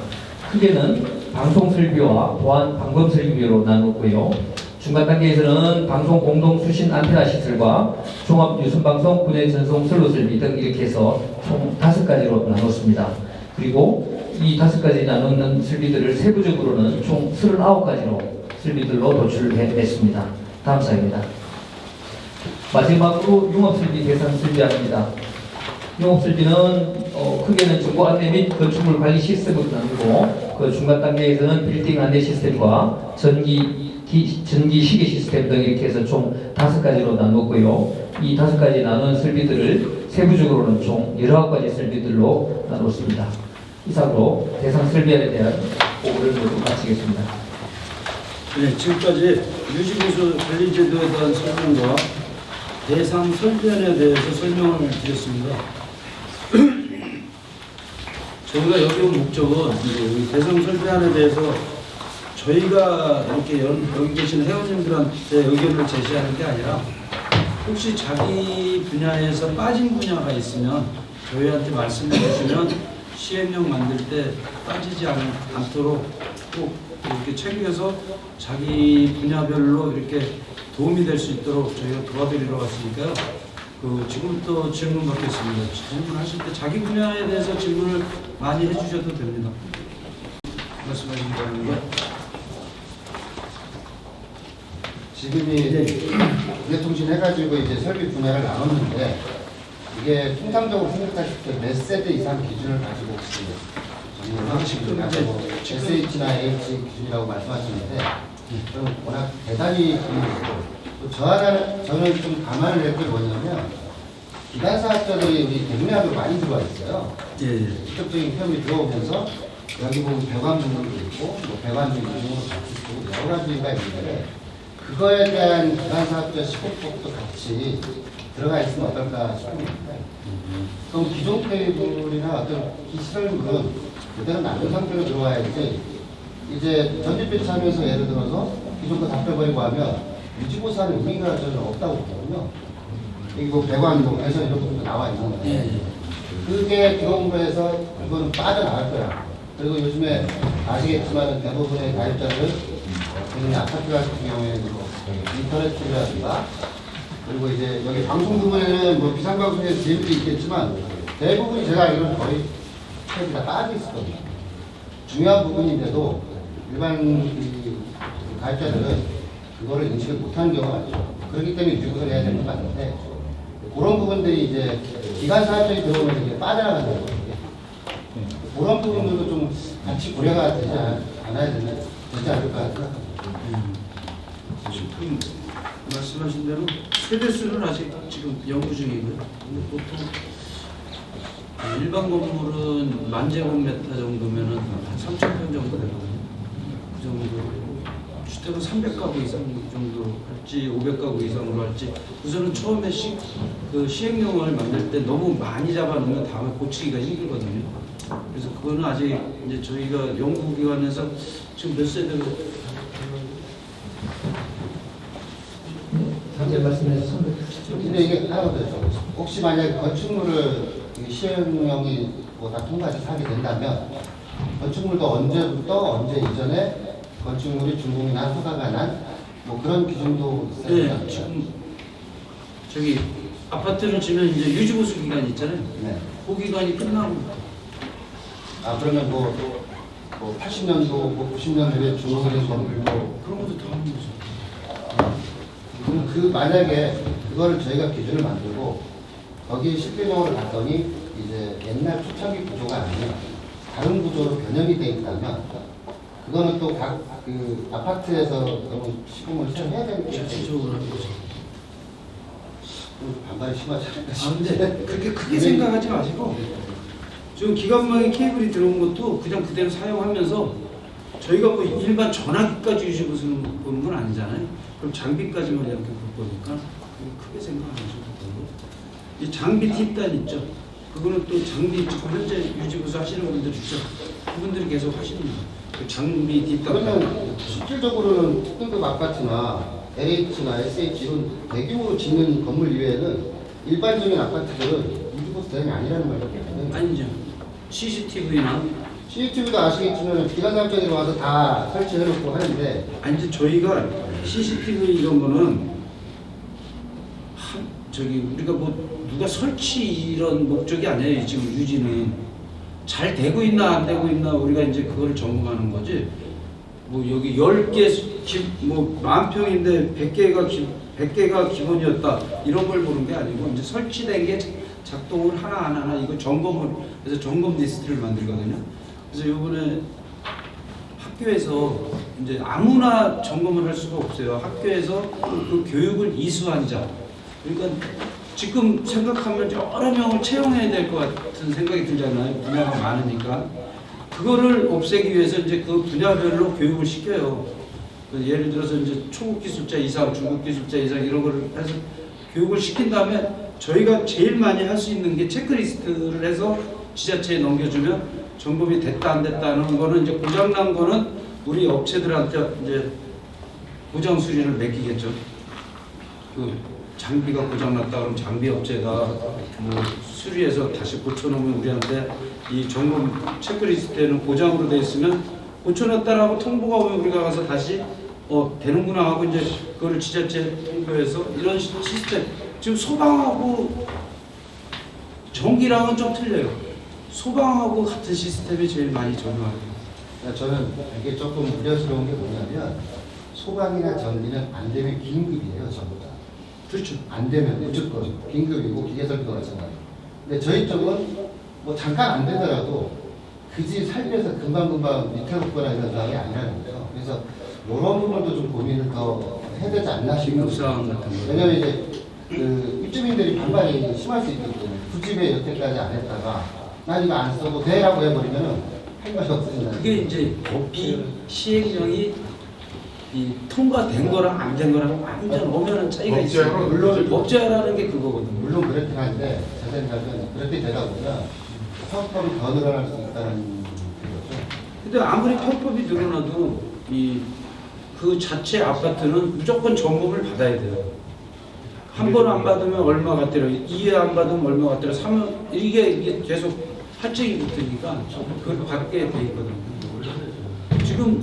크게는 방송 설비와 보안 방범 설비로 나누었고요. 중간 단계에서는 방송 공동 수신 안테나 시설과 종합 유선 방송 군내 전송 선로 설비 등 이렇게 해서 총 5가지로 나눴습니다. 그리고 이 5가지 나누는 설비들을 세부적으로는 총 39가지로 설비들로 도출해냈습니다. 다음 사입니다. 마지막으로 융합 설비 대상 설비안입니다. 융합 설비는 크게는 정보 안내 및 건축물 관리 시스템으로 나누고, 그 중간 단계에서는 빌딩 안내 시스템과 전기 시계 시스템 등 이렇게 해서 총 5가지로 나누었고요. 이 5가지 나눈 설비들을 세부적으로는 총 19가지 설비들로 나눴습니다. 이상으로 대상 설비안에 대한 보고를 모두 마치겠습니다. 네, 지금까지 유지보수 관리제도에 대한 설명과 대상 설비안에 대해서 설명을 드렸습니다. 저희가 여기 온 목적은 이 대상 설비안에 대해서 저희가 이렇게 여기 계신 회원님들한테 의견을 제시하는 게 아니라, 혹시 자기 분야에서 빠진 분야가 있으면 저희한테 말씀해 주시면 시행령 만들 때 빠지지 않도록 꼭 이렇게 챙겨서 자기 분야별로 이렇게 도움이 될 수 있도록 저희가 도와드리러 왔으니까요. 지금부터 질문 받겠습니다. 질문하실 때 자기 분야에 대해서 질문을 많이 해주셔도 됩니다. 말씀하시기 바랍니다. 지금이 국내통신 해가지고 이제 설비 분야를 나눴는데, 이게 통상적으로 생각하실 때 몇 세대 이상 기준을 가지고 정리를 하시고 SH나 AH 기준이라고 말씀하시는데, 좀 워낙 대단히 또 저는 좀 감안을 할 게 뭐냐면, 기간사업자들이 우리 대문학으로 많이 들어와 있어요. 직접적인 표현이 들어오면서 여기 보면 배관 부분도 있고, 배관 부분으로 같이 있고 여러 가지가 있는데, 그거에 대한 기간사업자 시공법도 같이 들어가 있으면 어떨까 싶습니다. 그럼 기존 테이블이나 어떤 시설물은 그대로 남은 상태로 들어와야지, 이제 전집 배치하면서 예를 들어서 기존 거 다 빼버리고 하면 유지보수하는 의미가 저는 없다고 보거든요. 이거 배관, 배선 이런 것도 나와 있는 거예요. 그게 들어온 거에서 이거는 빠져나갈 거야. 그리고 요즘에 아시겠지만 대부분의 가입자들은 아파트 같은 경우에는 인터넷 TV라든가, 그리고 이제 여기 방송 부분에는 비상방송에서 재미도 있겠지만 대부분이 제가 알기로는 거의 책이 다 빠져 있었거든요. 중요한 부분인데도 일반 가입자들은 그거를 인식을 못하는 경우가 많죠. 그렇기 때문에 유지보수를 해야 되는 것 같은데, 그런 부분들이 이제 기간사업자이 들어오면 이제 빠져나가는 거거든요. 그런 부분들도 좀 같이 고려가 되지 않아야 되지 않을까 생각합니다. 지금 말씀하신 대로 세대수는 아직 지금 연구 중이고요. 근데 보통 일반 건물은 10,000제곱미터 정도면은 한 3,000평 정도 되거든요. 그 정도. 주택은 300가구 이상 정도 할지 500가구 이상으로 할지 우선은 처음에 시행령을 만들 때 너무 많이 잡아놓으면 다음에 고치기가 힘들거든요. 그래서 그거는 아직 이제 저희가 연구기관에서 지금 몇 세대로 잠깐 말씀해 주세요. 근데 이게 하나 더 여쭤보겠습니다. 혹시 만약에 건축물을 시행령이 다 통과해서 하게 된다면 건축물도 언제부터 언제 이전에 건축물이 준공이나 허가가 난 뭐 그런 기준도 있어요? 네, 지금 저기 아파트를 지면 이제 유지보수 기간이 있잖아요. 네. 그 기간이 끝나고 그러면 뭐 80년도, 뭐 90년도에 준공된 건물도 그런 것도 다 하는 거죠. 그럼 만약에 그거를 저희가 기준을 만들고 거기 실질적으로 봤더니 이제 옛날 초창기 구조가 아니라 다른 구조로 변형이 돼 있다면 그거는 또 각 그 아파트에서 그런 시공을 해야 되는 게 실질적으로 하는 거죠. 반발이 심하지 않을까 근데 그렇게 크게 생각하지 마시고 지금 기관망에 케이블이 들어온 것도 그냥 그대로 사용하면서 저희가 뭐 일반 전화기까지 유지고 보는 건 아니잖아요. 그럼 장비까지만 이렇게 볼 거니까 크게 생각 안 하셔도 되고 이 장비 팁단 있죠. 그거는 또 장비 지금 현재 유지보수 하시는 분들 있죠. 그분들이 계속 하시는 거예요. 그 장비 팁단. 그러면 실질적으로는 특등급 아파트나 LH나 SH 이런 대규모로 짓는 건물 이외에는 일반적인 아파트들은 유지보수 대상이 아니라는 말이거든요. 아니죠. CCTV나 CCTV도 아시겠지만 기관사업장에 와서 다 설치해놓고 하는데 아니 이제 저희가 CCTV 이런 거는 우리가 뭐 누가 설치 이런 목적이 아니에요. 지금 유지는 잘 되고 있나 안 되고 있나 우리가 이제 그거를 점검하는 거지. 뭐 여기 10개 뭐 10,000평인데 100개가 기본이었다 이런 걸 보는 게 아니고 이제 설치된 게 작동을 하나하나 이거 점검을 해서 점검 리스트를 만들거든요. 그래서 이번에 학교에서 이제 아무나 점검을 할 수가 없어요. 학교에서 그 교육을 이수한 자. 그러니까 지금 생각하면 여러 명을 채용해야 될 것 같은 생각이 들잖아요. 분야가 많으니까. 그거를 없애기 위해서 이제 그 분야별로 교육을 시켜요. 예를 들어서 이제 초급 기술자 이상, 중급 기술자 이상 이런 거를 해서 교육을 시킨 다음에 저희가 제일 많이 할 수 있는 게 체크리스트를 해서 지자체에 넘겨주면 점검이 됐다 안 됐다 하는 거는 이제 고장난 거는 우리 업체들한테 이제 보장 수리를 맡기겠죠. 그 장비가 고장났다 그러면 장비 업체가 뭐 수리해서 다시 고쳐놓으면 우리한테 이 점검 체크리스트에는 고장으로 돼 있으면 고쳐놨다라고 통보가 오면 우리가 가서 다시 되는구나 하고 이제 그거를 지자체에 통보해서 이런 시스템. 지금 소방하고 전기랑은 좀 틀려요. 소방하고 같은 시스템이 제일 많이 적용하고. 저는 이게 조금 우려스러운 게 뭐냐면 소방이나 전기는 안 되면 긴급이에요, 전부 다. 그렇죠. 안 되면 무조건 긴급이고 기계설비도 마찬가지예요. 근데 저희 쪽은 뭐 잠깐 안 되더라도 그 집 살면서 금방금방 밑에놓거나 이런 상황이 아니라는 거죠. 그래서 이런 부분도 좀 고민을 더 해야 되지 않나 싶어요. 상황 같은 거. 왜냐면 이제 그 입주민들이 반발이 심할 수 있기 때문에 그 집에 여태까지 안 했다가 난 이거 안 써도 돼라고 해버리면은 할 말이 없어진다. 그게 이제 이 시행령이 이 통과된 거랑 안 된 거랑 완전 오면은 차이가 있어요. 물론 법제화라는 게 그거거든요. 물론 그렇긴 한데 제 생각은 그렇게 되다 보면 사업법이 더 늘어날 수 있다는 거죠. 근데 아무리 편법이 늘어나도 그 자체 아파트는 무조건 점검을 받아야 돼요. 한 번 안 받으면 얼마가 때려, 2회 안 받으면 얼마가 때려, 3회 이게 계속 할증이 붙으니까 그걸 받게 돼 있거든요. 지금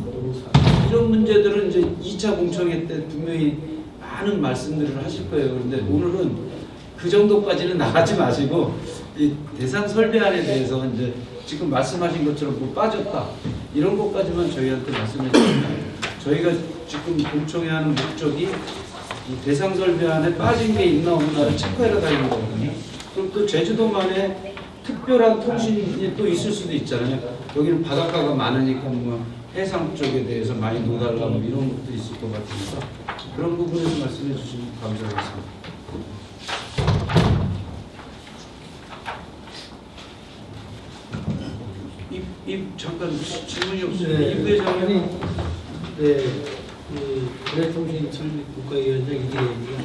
이런 문제들은 이제 2차 공청회 때 분명히 많은 말씀들을 하실 거예요. 그런데 오늘은 그 정도까지는 나가지 마시고 이 대상 설계안에 대해서 이제 지금 말씀하신 것처럼 뭐 빠졌다 이런 것까지만 저희한테 말씀해 주시면 저희가 지금 공청회 하는 목적이 이 대상 설계안에 빠진 게 있나 없나를 체크하러 다니는 거거든요. 그럼 또 제주도만의 특별한 통신이 또 있을 수도 있잖아요. 여기는 바닷가가 많으니까 뭐 해상 쪽에 대해서 많이 노달라고 이런 것도 있을 것 같으니까 그런 부분에서 말씀해 주시면 감사하겠습니다. 잠깐 질문이 없습니다. 이 부회장님. 네, 문화통신 국가위원장 이기래입니다.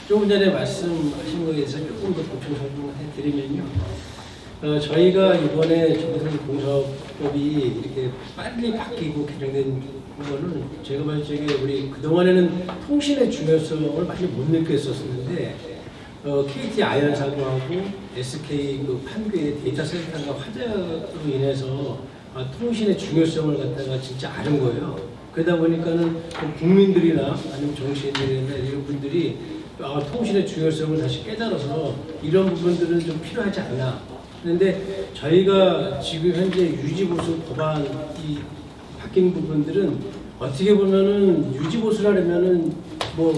조금 전에 말씀하신 거에 대해서 조금 더 보충 설명해드리면요. 저희가 이번에 정보통신공사법이 이렇게 빨리 바뀌고 개정된 거는 제가 봤을 때 우리 그동안에는 통신의 중요성을 많이 못 느꼈었는데 KT 아연 사고하고 SK 그 판교의 데이터 센터가 화재로 인해서 통신의 중요성을 갖다가 진짜 아는 거예요. 그러다 보니까는 국민들이나 아니면 정치인들이나 이런 분들이 통신의 중요성을 다시 깨달아서 이런 부분들은 좀 필요하지 않나. 그런데 저희가 지금 현재 유지보수 법안이 바뀐 부분들은 어떻게 보면은 유지보수라면은 뭐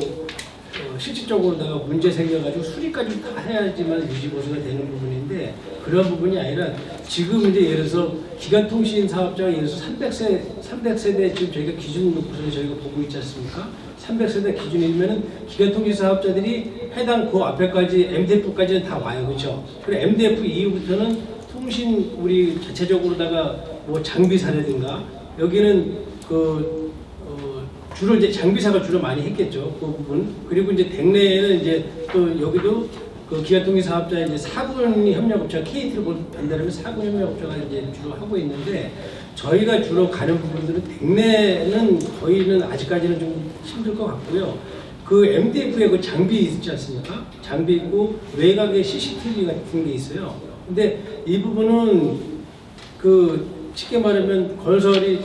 실질적으로다가 문제 생겨가지고 수리까지 다 해야지만 유지보수가 되는 부분인데 그런 부분이 아니라 지금 이제 예를 들어서 기간통신 사업자가 예를 들어서 300세대 지금 저희가 기준 놓고서 저희가 보고 있지 않습니까? 300세대 기준이면은 기간통신 사업자들이 해당 그 앞에까지 MDF까지는 다 와요, 그렇죠? 그리고 MDF 이후부터는 통신 우리 자체적으로다가 뭐 장비사라든가 여기는 주로 이제 장비사가 주로 많이 했겠죠, 그 부분. 그리고 이제 대내에는 이제 또 여기도 그 기간통신 사업자 이제 4군 협력업체가 KT를 반대하면 4군 협력업체가 이제 주로 하고 있는데 저희가 주로 가는 부분들은 대내는 거의는 아직까지는 좀 힘들 것 같고요. 그 MDF에 그 장비 있지 않습니까? 장비 있고 외곽에 CCTV 같은 게 있어요. 근데 이 부분은 그 쉽게 말하면 건설이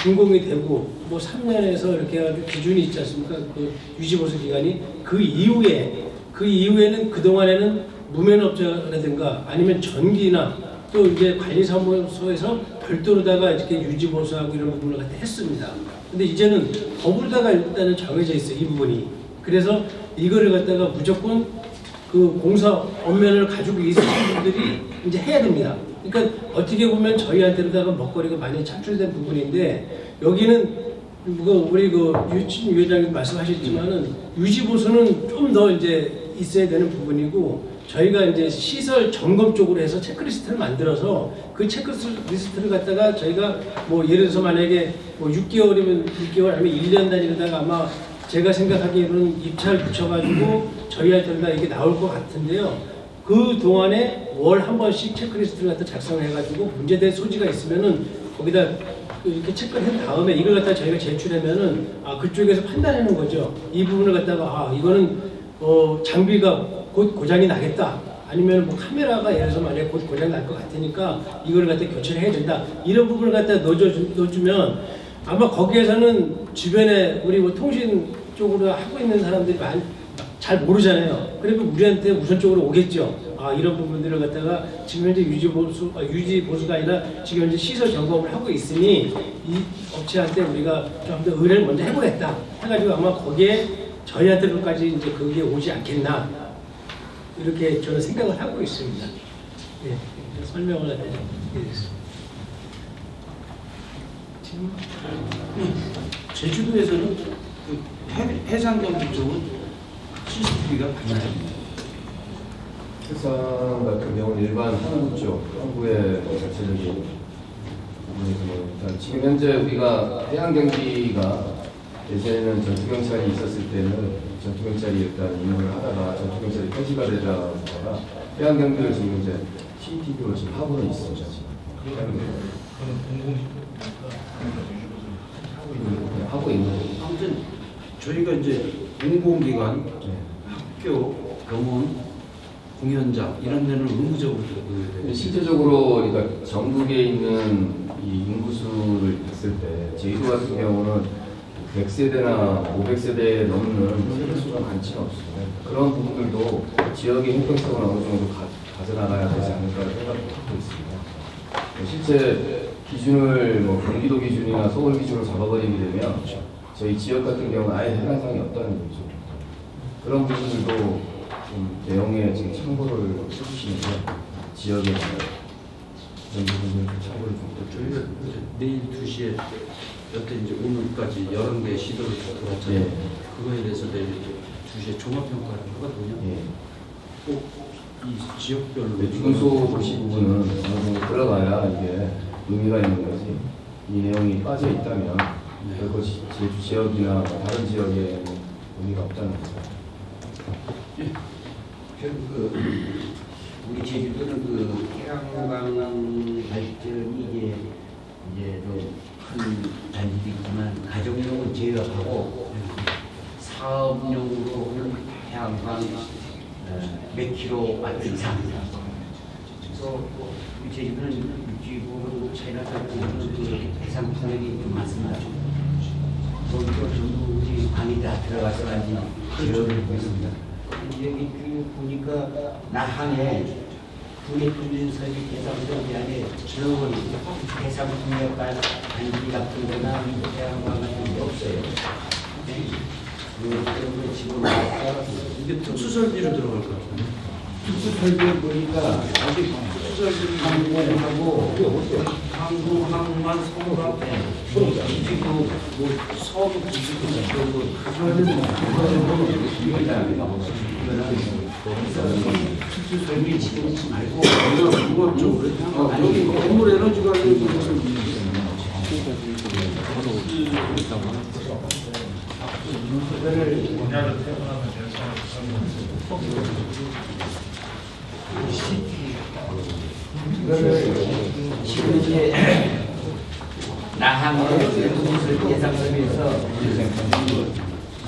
준공이 되고 뭐 3년에서 이렇게 해가지고 기준이 있지 않습니까? 그 유지보수 기간이 그 이후에는 그동안에는 무면업자라든가 아니면 전기나 또 이제 관리사무소에서 별도로다가 이렇게 유지보수하고 이런 부분을 갖다 했습니다. 근데 이제는 법으로다가 일단은 정해져 있어요, 이 부분이. 그래서 이거를 갖다가 무조건 그 공사 업면을 가지고 있는 분들이 이제 해야 됩니다. 그러니까 어떻게 보면 저희한테로다가 먹거리가 많이 창출된 부분인데 여기는 우리 그 유진 위원장님 말씀하셨지만은 유지보수는 좀 더 이제 있어야 되는 부분이고 저희가 이제 시설 점검 쪽으로 해서 체크리스트를 만들어서 그 체크리스트를 갖다가 저희가 뭐 예를 들어서 만약에 뭐 6개월이면 6개월 아니면 1년 단위로다가 아마 제가 생각하기에는 입찰 붙여가지고 저희한테다 이게 나올 것 같은데요. 그 동안에 월 한 번씩 체크리스트를 갖다 작성해가지고 문제된 소지가 있으면은 거기다 이렇게 체크를 한 다음에 이걸 갖다 저희가 제출하면은 그쪽에서 판단하는 거죠. 이 부분을 갖다가 이거는 장비가 곧 고장이 나겠다. 아니면 뭐 카메라가 예를 들어서 만약에 곧 고장 날 것 같으니까 이걸 갖다 교체를 해야 된다. 이런 부분을 갖다 넣어주면 아마 거기에서는 주변에 우리 뭐 통신 쪽으로 하고 있는 사람들이 잘 모르잖아요. 그러면 우리한테 우선적으로 오겠죠. 이런 부분들을 갖다가 지금 현재 유지보수가 아니라 지금 현재 시설 점검을 하고 있으니 이 업체한테 우리가 좀 더 의뢰를 먼저 해보겠다. 해가지고 아마 거기에 저희한테까지 이제 그게 오지 않겠나. 이렇게 저는 생각을 하고 있습니다. 네, 설명을 해드리겠습니다. 제주도에서는 그 해상 경비 쪽은 CCTV가 많아요. 해상 같은 경우는 일반 항구 쪽, 항구의 자체적인 부분에서 일단 지금 현재 우리가 해양 경비가 예전에는 전투경찰이 있었을 때는 전투경찰이 일단 임무를 하다가 전투경찰이 폐지가 되다가 해양 경비를 지금 이제 CCTV로 지금 하고는 있습니다. 하고 있는 아무튼 저희가 이제 공공기관, 학교, 병원, 공연장 이런 데는 의무적으로 들어가야 실제적으로 그러니까 전국에 있는 이 인구수를 봤을 때 제주도 같은 경우는 100세대나 500세대 넘는 세대수가 많지는 없습니다. 그런 부분들도 지역의 형평성을 어느 정도 가져나가야 되지 않을까 생각하고 있습니다. 실제 기준을 뭐 경기도 기준이나 서울 기준으로 잡아버리게 되면 저희 지역 같은 경우는 아예 해당 사항이 없다는 거죠. 그런 부분들도 좀 내용에 지금 참고를 해주시면서 지역에 이런 부분을 참고를 좀 저희가 내일 2시에 여태 이제 오늘까지 11개 시도를 들어왔잖아요. 예. 그거에 대해서 내일 2시에 종합평가를 하거든요. 예. 꼭 이 지역별로 중소 도시 부분은 어느 정도 들어가야 이게 의미가 있는 거지. 이 내용이 빠져 있다면 결코 제주 지역이나 다른 지역에 의미가 없다는 거죠. 우리 제주도는 그 태양광 발전이 이제 큰 단지도 있지만 가정용은 제외하고 사업용으로는 태양광 몇 킬로와트 이상입니다. 그래서 우리 제주도는 육지고 차이나타운 그 해상 풍력이 좀 많습니다. 거기서 전부 우리 광이 다 들어가서 아직 지역을 보고 있습니다. 여기 쭉 보니까 나항에 분해통신설비 대상자리 안에 지역은 해상풍력 단지 같은 거나 태양광 같은 게 없어요. 그러면 지금 이게 특수설비로 들어갈 것 같아요. 특수설비를 보니까 아직 특수설비를 항공하고 항공항만 성공하고 기지도 뭐 서울 기지도 그거는 특수설비 지금 말고 그거 쪽으로 여기 건물 에너지 관련 지금 이제 나항의 예상설비에서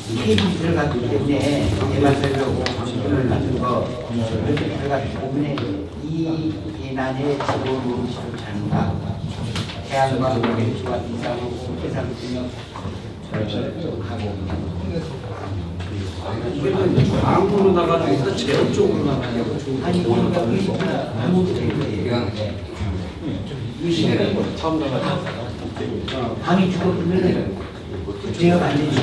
세금이 들어갔기 때문에 예산설비하고 방문을 받는 거 이렇게 들어갔기 때문에 이 예난의 지원으로 자는가 태양광 에너지와 이상하고 예산설비는 하고 광으로 나가는 제한 쪽으로 나가냐고. 아니 그러니까 아무도 얘기해요. 처음 나가죠. 방이 죽었으면 제가 안 되죠.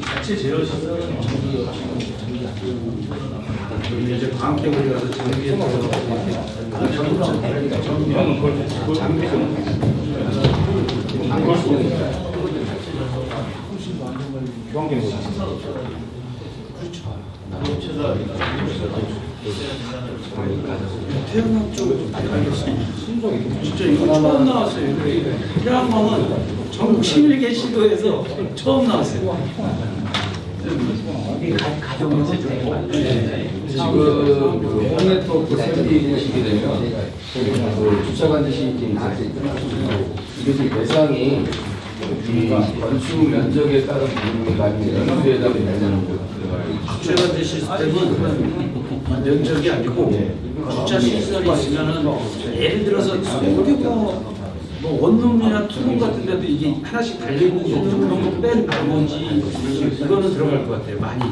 자체 제어 시설 이제 광 때문에 가서 장비에 태양광 쪽은 진짜 이거 처음 나왔어요. 태양광은 전국 11개 시도에서 처음 나왔어요. 지금 그 홈네트워크 설비시게 되면 그 주차관제시 이게 대상이 이 건축 면적에 따른 비율이 아니면 연수에다 되는 거예요. 주차관제 시스템은 면적이 아니고 주차 시설이 있으면은 예를 들어서 뭐 원룸이나 투룸 같은 데도 이게 하나씩 달려있는 게 없어. 그런 거 뺀 나머지 이거는 들어갈 것 같아요. 많이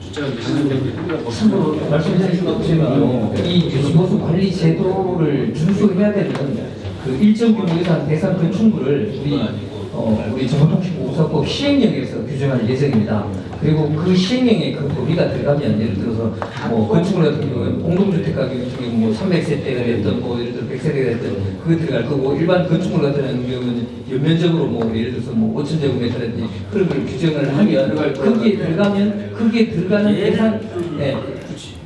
주차관제 시스템이. 참고로 말씀해 주신 것처럼 이 유지보수 관리 제도를 준수해야 되는 그 일정 규모 이상 대상 건축물을 우리 정보통신공사법 시행령에서 규정할 예정입니다. 그리고 그 시행령에 그 범위가 들어가면 예를 들어서 뭐 건축물 같은 경우는 공동주택 가격이 뭐 300세대가 됐든 뭐 예를 들어 100세대가 됐든 그거 들어갈 거고 일반 건축물 같은 경우는 연면적으로 뭐 예를 들어서 뭐 5,000제곱미터라든지 그런 걸 규정을 하면 거기에 들어가는 대상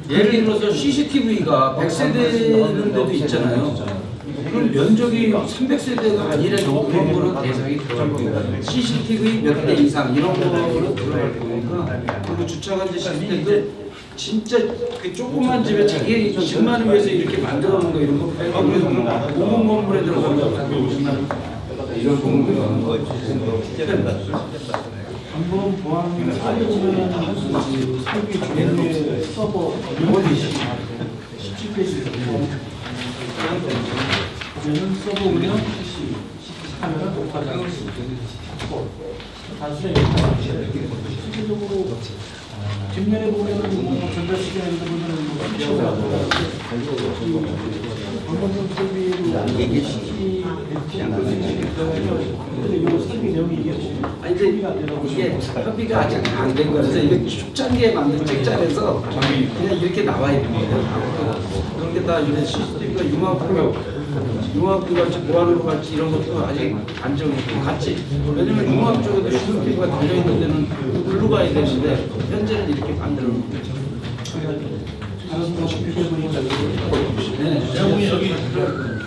예를 들어서 CCTV가 100세대는 데도 있잖아요. 그럼 면적이 300세대가 아니라 그런 거는 대상이 들어갈 거예요. CCTV 몇 대 이상 이런 거로 들어갈 거니까. 그리고 주차관제 시스템도 진짜 그 조그만 집에 자기 집만을 위해서 이렇게 만들어 놓은 거 이런 거 빼고 공공 건물에 들어가는 거 이런 부분들은 한번 보안을 살려주면 설비 중에 서버 어디 17페이지 저는 서버 운영 카메라 녹화장 단순히 실질적으로 뒷면에 보면은 뭐 전자시계나 이런 거는 뭐 방법은 설비로 얘기시키 근데 이거 설비 내용이 이게 아니 이제 이게 협의가 아직 안 된 거라서 이게 축장기에 만든 책자에서 그냥 이렇게 나와 있는 거예요. 그런 게 다 이런 시스템과 융합 같이 보안으로 갈지 이런 것도 아직 안 정했고 같이 왜냐면 융합 쪽에도 시스템과 달려 있는 데는 글로 가야 되는데 현재는 이렇게 만들어 놓은 거죠. 내용이 여기 좀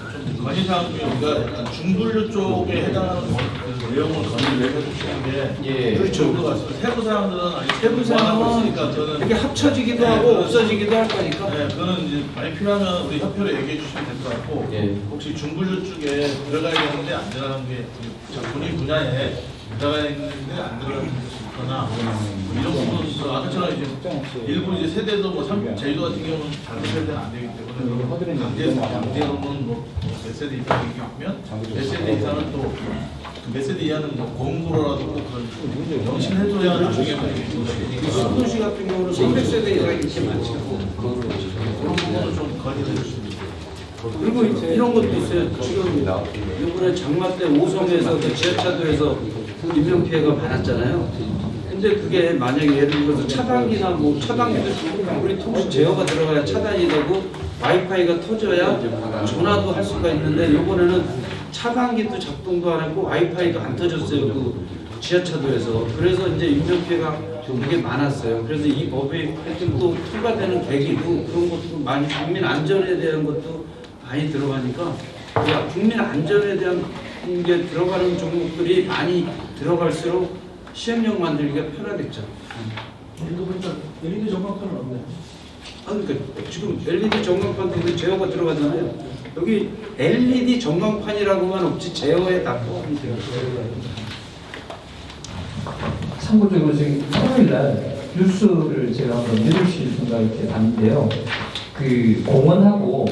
건의사항 중에 우리가 약간 중분류 쪽에 해당하는 그 내용을 건의를 해주시는 게 그렇죠. 세부 사항들은 아니 세부 사항은 있으니까 저는 이게 합쳐지기도 하고 없어지기도 할 거니까. 네, 그거는 이제 많이 필요하면 우리 협회로 얘기해 주시면 될 것 같고 혹시 중분류 쪽에 들어가야 되는데 안 들어가는 게 본인 분야에 들어가야 되는데 안 들어가는 게 있거나 이런 부분 아까처럼 이제 일부 이제 세대도 뭐 제주도 같은 경우는 작은 세대는 안 되기 때문에 강제로는 몇 세대 이상이면 몇 세대 이상은 또 몇 세대 이하는 뭐 공구로라도 꼭 그런 정신해줘야 나중에 수도시 같은 경우는 300세대 이상이 이렇게 많지 않고 그런 부분을 좀 건의해 주시면 그리고 이런 것도 있어요. 지금 이번에 장마 때 오송에서 그 지하차도에서 인명 피해가 많았잖아요. 근데 그게 만약에 예를 들어서 차단기나 뭐 차단기도 우리 통신 제어가 들어가야 차단이 되고 와이파이가 터져야 전화도 할 수가 있는데 이번에는 차단기도 작동도 안 했고 와이파이도 안 터졌어요. 그 지하차도에서. 그래서 이제 인명 피해가 되게 많았어요. 그래서 이 법이 또 통과되는 계기도 그런 것도 많이 국민 안전에 대한 것도 많이 들어가니까 국민 안전에 대한 게 들어가는 종목들이 많이 들어갈수록 시행령 만들기가 편하겠죠. 이거 보니까 LED 전광판은 없네. 그러니까 지금 LED 전광판도 있는데 제어가 들어가잖아요. 여기 LED 전광판이라고만 없지 제어에 다 포함이 되어 있어요. 참고적으로 지금 토요일날 뉴스를 제가 한번 8시 순간 이렇게 봤는데요. 그 공원하고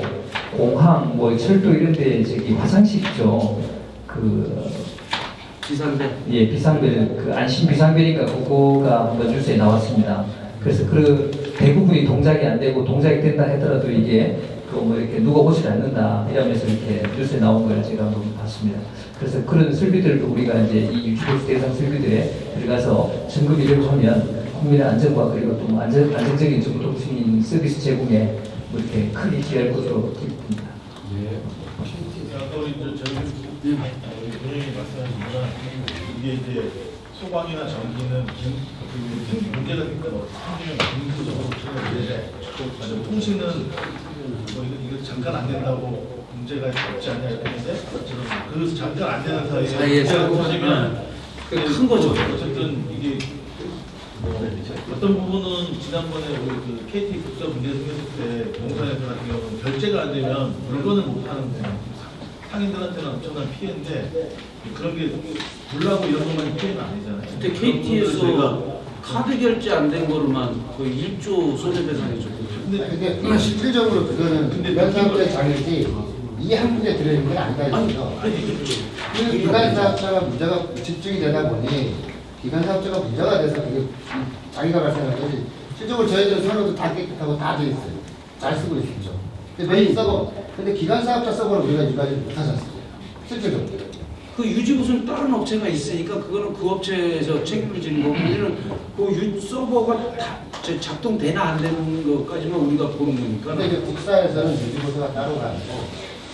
공항, 뭐 철도 이런 데 저기 화장실 있죠. 그 비상벨. 예, 비상벨, 그 안심 비상벨인가 그거가 한번 뉴스에 나왔습니다. 그래서 그 대부분이 동작이 안 되고 동작이 된다 하더라도 이게 그 뭐 이렇게 누가 오질 않는다 이러면서 이렇게 뉴스에 나온 걸 제가 한번 봤습니다. 그래서 그런 설비들도 우리가 이제 이 유지보수 대상 설비들에 들어가서 점검을 하면 국민의 안전과 그리고 또 안정적인 정보통신 서비스 제공에 뭐 이렇게 크게 기여할 것으로 기대됩니다. 아까 우리 저희 본인이 말씀하신 거는 이게 이제 소방이나 전기는 문제가 생기면 긴급적으로 처리하는데 통신은 뭐 이거 잠깐 안 된다고 문제가 없지 않냐 했는데 그 잠깐 안 되는 사이에 문제가 터지면 큰 거죠. 어쨌든 이게 뭐 어떤 부분은 지난번에 우리 그 KT 국가 문제 생겼을 때 공사회사 같은 경우는 결제가 안 되면 물건을 못 파는데 상인들한테는 엄청난 피해인데 그런 게 불나고 이런 것만 피해는 아니잖아요. 그때 KT에서 카드 결제 안 된 거로만 거의 1조 손해배상이 줬거든요. 근데 실질적으로 그거는 기관사업자 자격이 이 한 군데 들어있는 건 아니다 했어요. 그 기관사업자가 문제가 집중이 되다 보니 기관사업자가 문제가 돼서 그게 자기가 발생한 거지. 실질적으로 저희들 서로도 다 깨끗하고 다 돼 있어요. 잘 쓰고 있죠. 근데 메인 서버, 근데 기관사업자 서버를 우리가 유지하지 못하셨어요. 실질적으로. 그 유지보수는 다른 업체가 있으니까 그거는 그 업체에서 책임을 지는 거고 우리는 그 서버가 다 작동되나 안 되는 것까지만 우리가 보는 거니까. 근데 이제 국사에서는 유지보수가 따로가 아니고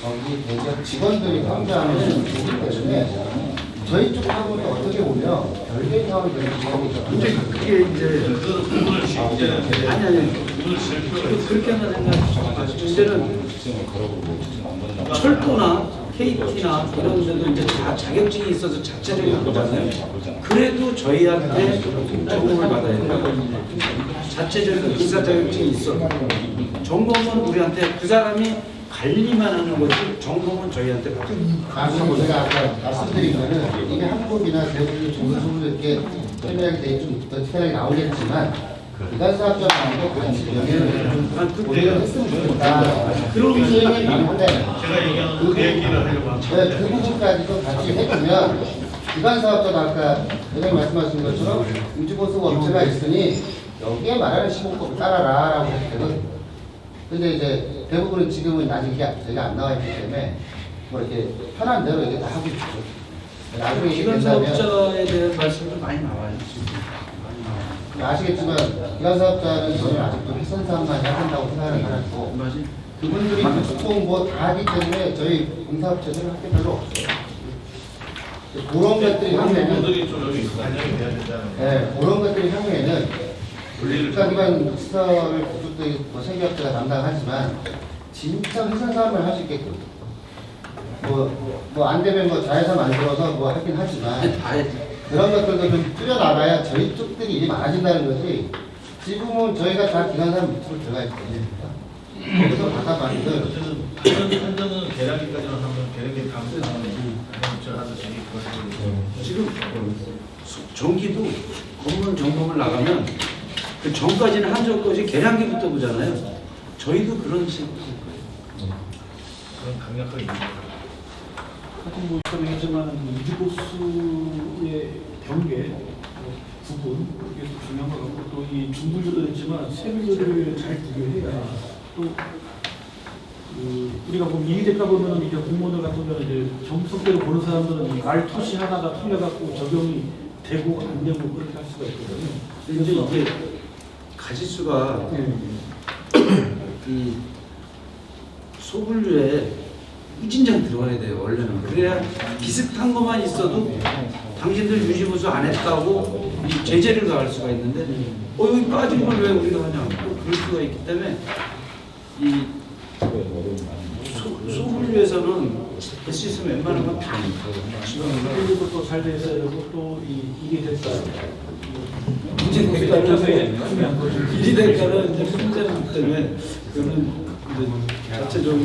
거기 대기업 직원들이 평가하는 거기 때문에 저희 쪽 하고는 어떻게 보면 별개의 사업이 되는 경우가 있죠. 근데 그게 이제 아니 그렇게 하나 생각하시죠. 이제는 철도나 KT나 이런 데도 이제 다 자격증이 있어서 자체적으로 보잖아요. 그래도 저희한테 점검을 받아야 돼요. 자체적인 기사 자격증이 있어. 점검은 우리한테 그 사람이 관리만 하는 거지 점검은 저희한테 받아요. 제가 아까 말씀드린 거는 이게 한국이나 대부분 중소수로 이렇게 설명하게 되게 좀더 특별하게 나오겠지만 기관사업자하고 같이 여기를 고려를 했으면 좋겠다. 그런 기회는 있는데 제가 얘기하는 그 얘기를 하려고 합니다. 네, 그 부분까지도 같이 해주면 기관사업자가 아까 회장님 말씀하신 것처럼 유지보수 업체가 있으니 여기에 말하는 시공법을 따라라라고 해도 되거든요. 근데 이제 대부분은 지금은 아직 이게 저희가 안 나와 있기 때문에 뭐 이렇게 편한 대로 이게 다 하고 있죠. 나중에 이게 기관 된다면 사업자에 대한 말씀도 많이 나와요. 지금. 많이 나와요. 아시겠지만 기관 사업자는 저는 아직도 획선 사업만 해야 된다고 생각을 하고 그분들이 보통 뭐 다 하기 때문에 저희 공사업체들은 할 게 별로 없어요. 그런 것들이 향후에는 분들이 좀 여기 반영이 돼야 된다는 네, 그런 것들이 향후에는 국가기관 시설을 그쪽도 뭐 세계업체가 담당하지만 진짜 회사 사업을 할 수 있게끔 뭐 안 되면 뭐 자회사 만들어서 뭐 하긴 하지만 그런 것들도 좀 줄여나가야 저희 쪽들이 일이 많아진다는 거지. 지금은 저희가 다 기관사 밑으로 들어가 있기 때문입니다. 거기서 받아봤는데 한전은 계량기까지는 하면 계량기 감사하는 하듯이 지금 전기도 건물 점검을 나가면 그 전까지는 한전 거지 계량기부터 보잖아요. 저희도 그런 식으로 할 거예요. 그런 강력하게 하여튼 뭐 얘기했지만 유지보수의 경계 부분 이게 또 중요한 것 같고 또 이 중불조도 있지만 세부조를 잘 구별해야 또 우리가 보면 이의대가 보면은 이제 공무원들 같은 경우는 이제 정석대로 보는 사람들은 이 말투시 하나가 틀려갖고 적용이 되고 안 되고 그렇게 할 수가 있거든요. 근데 이게 가지수가 이 소분류에 무진장 들어가야 돼요. 원래는 그래야 비슷한 것만 있어도 당신들 유지보수 안 했다고 이 제재를 가할 수가 있는데 여기 빠진 걸 왜 우리가 하냐 또 그럴 수가 있기 때문에 이 소분류에서는 그 시스템 웬만한 건 다 그리고 또 잘 돼 있어야 되고 또 이게 됐어요. 일이 될까는 이제 문제이기 때문에 그거는 자체적으로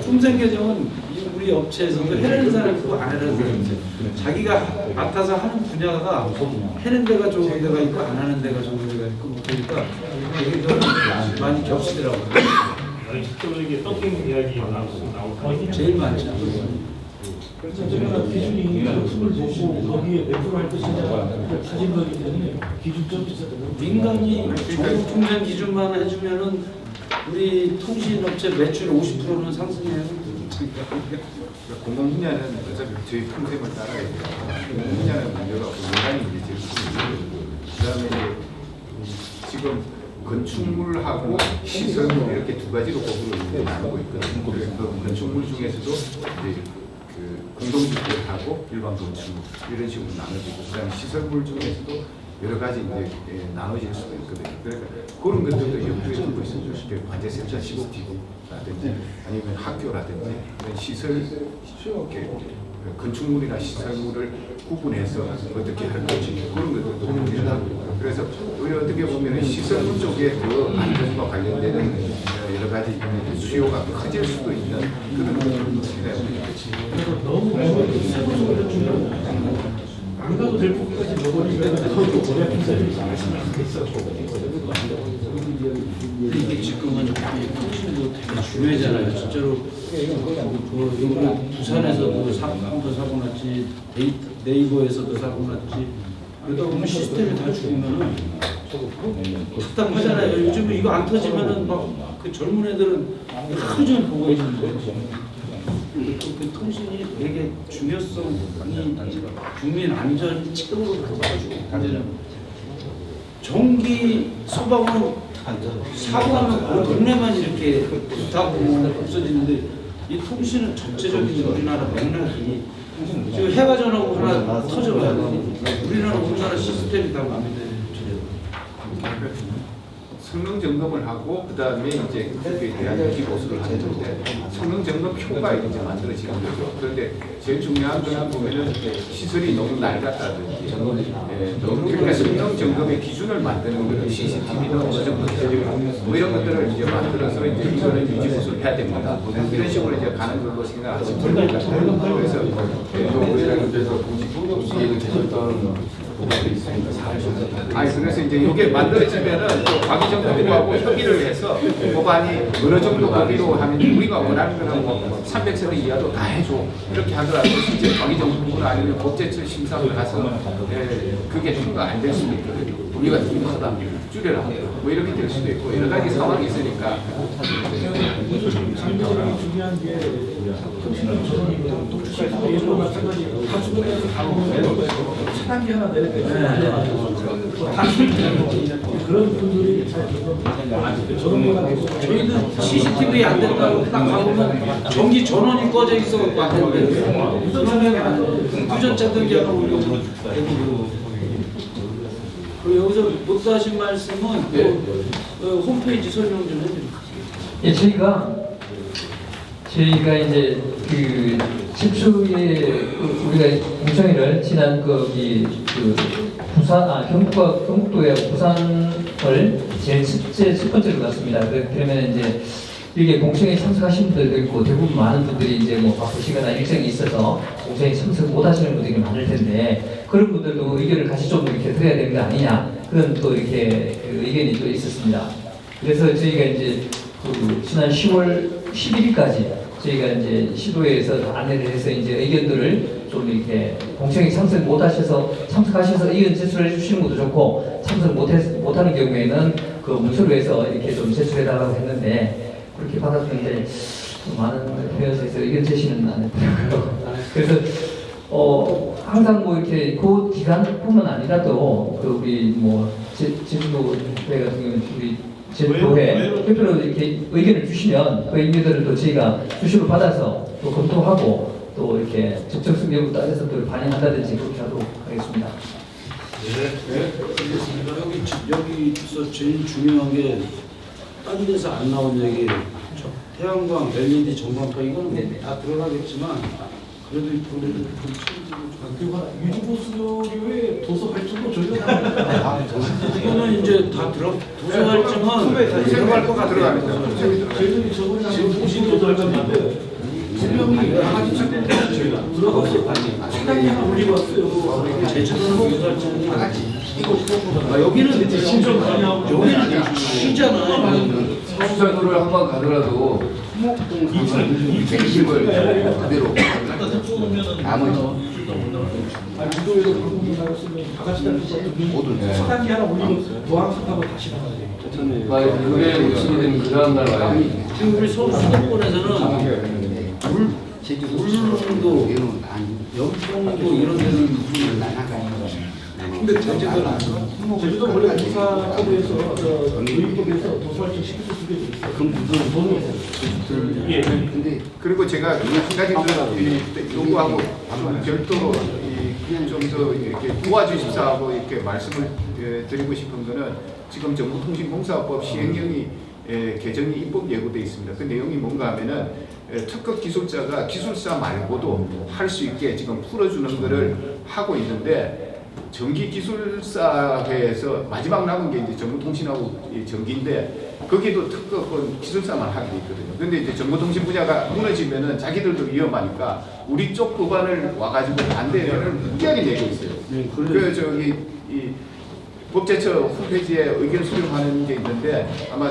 품생 계정은 우리 업체에서도 해내는 사람이 있고 안 해내는 사람이 있어요. 자기가 맡아서 하는 분야가 해내는 데가 좋은 데가 있고 안 하는 데가 좋은 데가 있고 뭐 그러니까 이게 좀 많이 겹치더라고요. 실제로 이게 떴긴 이야기 나올 제일 많죠. 그래서 저희가 기준이 수를 보고 거기에 몇 프로 할 것이냐 가진 거기 때문에 기준점 있어야 되는 민간이 정부 통장 기준만 해주면은 우리 통신업체 매출 50%는 상승해요. 공공분야는 어차피 저희 품셈을 따라야 돼요. 공공분야는 문제가 없고 민간이 이제 제일 큰 그다음에 지금 건축물하고 시설물 이렇게 두 가지로 거꾸로 나누고 있거든요. 그래서 그 건축물 중에서도 이제 그 공동주택하고 일반 건축 이런 식으로 나눠지고 그다음에 시설물 중에서도 여러 가지 이제 나눠질 수가 있거든요. 그러니까 그런 것들도 염두에 두고 있어요. 관제센터 CCTV라든지 아니면 학교라든지 이런 시설 이렇게 건축물이나 시설물을 구분해서 어떻게 할 건지 그런 것들도 고민을 하고 있고요. 그래서 우리 어떻게 보면 시설물 쪽에 그 안전과 관련되는 여러 가지 수요가 커질 수도 있는 그런 시대가 너무 안 가도 될 부분까지 넣어버리니까 오래 이게 지금은 통신도 되게 중요하잖아요. 진짜로 그 부산에서도 사고 났지, 네이버에서도 사고 났지. 그러다 보면 시스템이 다 죽으면은 답답하잖아요. 요즘은 이거 안 터지면은 막 그 젊은 애들은 하루 종일 보고 있는 거예요. 그 통신이 되게 중요성이 국민 안전 최고로 가지고 전기 소방은 사고하면 그 동네만 이렇게 불타고 없어지는데 이 통신은 전체적인 우리나라 맥락이 지금 해가 전하고 하나 터져가요. 우리나라 시스템이 다 마음대로 성능 점검을 하고 그다음에 이제 그에 대한 유지 보수를 하는데 성능 점검 표가 이제 만들어지는 거죠. 그런데 제일 중요한 거는 보면은 시설이 너무 낡았다든지 너무 그러니까 성능 점검의 기준을 만드는 거는 CCTV는 어느 정도 뭐 이런 것들을 이제 만들어서 이제 이거는 유지 보수를 해야 됩니다. 이런 식으로 이제 가는 걸로 생각하시면 됩니다. 그래서 이런 데서 공식을 제출했던 부분도 있습니다. 아니 그래서 이제 이게 만들어지면은 또 과기적 정부하고 협의를 해서 법안이 어느 정도 범위로 하면 우리가 원하는 거는 뭐 300세대 이하도 다 해줘 이렇게 하더라도 이제 정의정부나 아니면 법제처 심사를 가서 그게 통과 안 될 수도 있거든요. 우리가 너무 크다 줄여라 뭐 이렇게 될 수도 있고 여러 가지 상황이 있으니까. 상당히 중요한 게 예로 마찬가지 하수구에서 가보면 차단기 하나 내렸거든요. 그런 분들이 저런 거가 계속 저희는 CCTV 안 된다고 딱 가보면 전기 전원이 꺼져 있어 왔는데 무전 차단기 하나 올려서 그리고 여기서 못 하신 말씀은 홈페이지 설명 좀 해드릴게요. 예, 저희가 이제 그 10주에 우리가 공청회를 지난 부산, 경북도에 부산을 첫 번째로 갔습니다. 그러면 이제 이게 공청회에 참석하신 분들도 있고 대부분 많은 분들이 이제 뭐 바쁘시거나 일정이 있어서 공청회에 참석 못 하시는 분들이 많을 텐데 그런 분들도 의견을 같이 좀 이렇게 드려야 되는 거 아니냐 그런 또 이렇게 의견이 또 있었습니다. 그래서 저희가 이제 지난 10월 11일까지 저희가 이제 시도에서 안내를 해서 이제 의견들을 좀 이렇게 공청회 참석하셔서 의견 제출해 주시는 것도 좋고 참석 못하는 경우에는 그 문서로 해서 이렇게 좀 제출해 달라고 했는데 그렇게 받았는데 많은 회원에서 의견 제시는 안 했더라고요. 그래서 항상 뭐 이렇게 그 기간뿐만 아니라도 그 우리 뭐 제주도회 같은 경우는 우리 제주도회 대표로 이렇게 의견을 주시면 그 의견들을 또 저희가 수시로 받아서 또 검토하고 또 이렇게 적정성 여부 따져서 또 반영한다든지 그렇게 하도록 하겠습니다. 네, 알겠습니다. 여기서 제일 중요한 게 다른 데서 안 나온 얘기, 태양광, LED 전광파 이거는 다 들어가겠지만 그래도 유지보수료의 도서 발전도 저희가 이거는 이제 다 도서 발전은 들어갈 거가 들어갑니다. 저희들이 저번에 지금 보신 도서관인데 분명히 들어가서 차단기 하나 올리고 왔어요. 제주도는 도서 발전이 여기는 여기는 쉬잖아요. 수산도를 한번 가더라도 중심을 그대로 나머지 무도에서 방송이 나갔으면 다 같이 모두 차단기 하나 올리고 도항석하고 다시 나가야 돼. 그게 의심이 되면 그 다음날 와요. 지금 우리 서울 수도권에서는 울릉도, 영동도 이런 데는 근데 제주도 원래 도사법에서 도의법에서 도서활동 시키는 게 있어요. 그럼 무슨 예. 근데 그리고 제가 한 가지 요구하고 별도로 좀 더 이렇게 도와주십사하고 이렇게 말씀을 드리고 싶은 거는 지금 정보통신공사법 시행령이 개정이 입법 예고돼 있습니다. 그 내용이 뭔가 하면은 특급 기술자가 기술사 말고도 할 수 있게 지금 풀어주는 거를 하고 있는데 전기기술사회에서 마지막 남은 게 이제 정보통신하고 전기인데 거기도 특급 기술사만 하게 돼 있거든요. 근데 이제 정보통신 분야가 무너지면은 자기들도 위험하니까 우리 쪽 법안을 와가지고 반대를 무리하게 내고 있어요. 네, 이 법제처 홈페이지에 의견 수렴하는 게 있는데 아마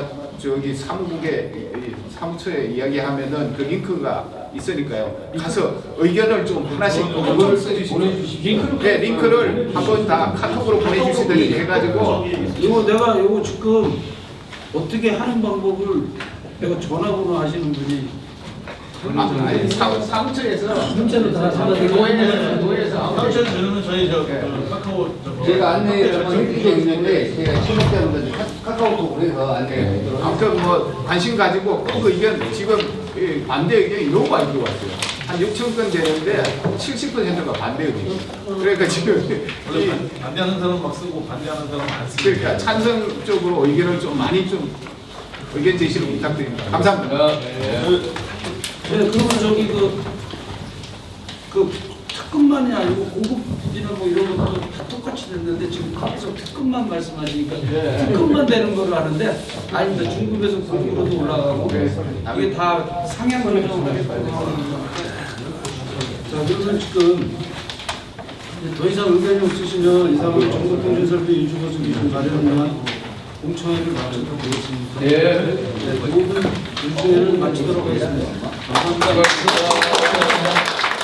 사무처에 이야기하면은 그 링크가 있으니까요. 가서 의견을 좀 하나씩 좀 써주시고 네, 링크를 한번 다 카톡으로 보내주시든지 해가지고 이거 지금 어떻게 하는 방법을 내가 전화번호 하시는 분이 사무처에서 문자로 다 노예에서 저는 저희 카카오 제가 안내를 한번 해드리고 있는데 제가 신청자분들 카카오톡 그래서 안내를 아무튼 뭐 관심 가지고 꼭 의견 지금 반대 의견이 너무 많이 들어왔어요. 한 6천 건 되는데 70%가 반대 의견이에요. 그러니까 지금 원래 반대하는 사람 막 쓰고 반대하는 사람 안 쓰고 그러니까 찬성 쪽으로 의견을 좀 많이 좀 의견 제시를 부탁드립니다. 감사합니다. 그러면 그 특급만이 아니고 고급이나 뭐 이런 것도 다 똑같이 됐는데 지금 계속 특급만 말씀하시니까 특급만 되는 걸로 아는데 아닙니다. 중급에서 고급으로도 올라가고 이게 다 상향을 좀 자, 그러면 지금 더 이상 의견이 없으시면 이상으로 정보통신설비 유지보수 기준 마련안 공청회를 마치도록 하겠습니다. 예. 모든 공청회를 마치도록 하겠습니다. 감사합니다.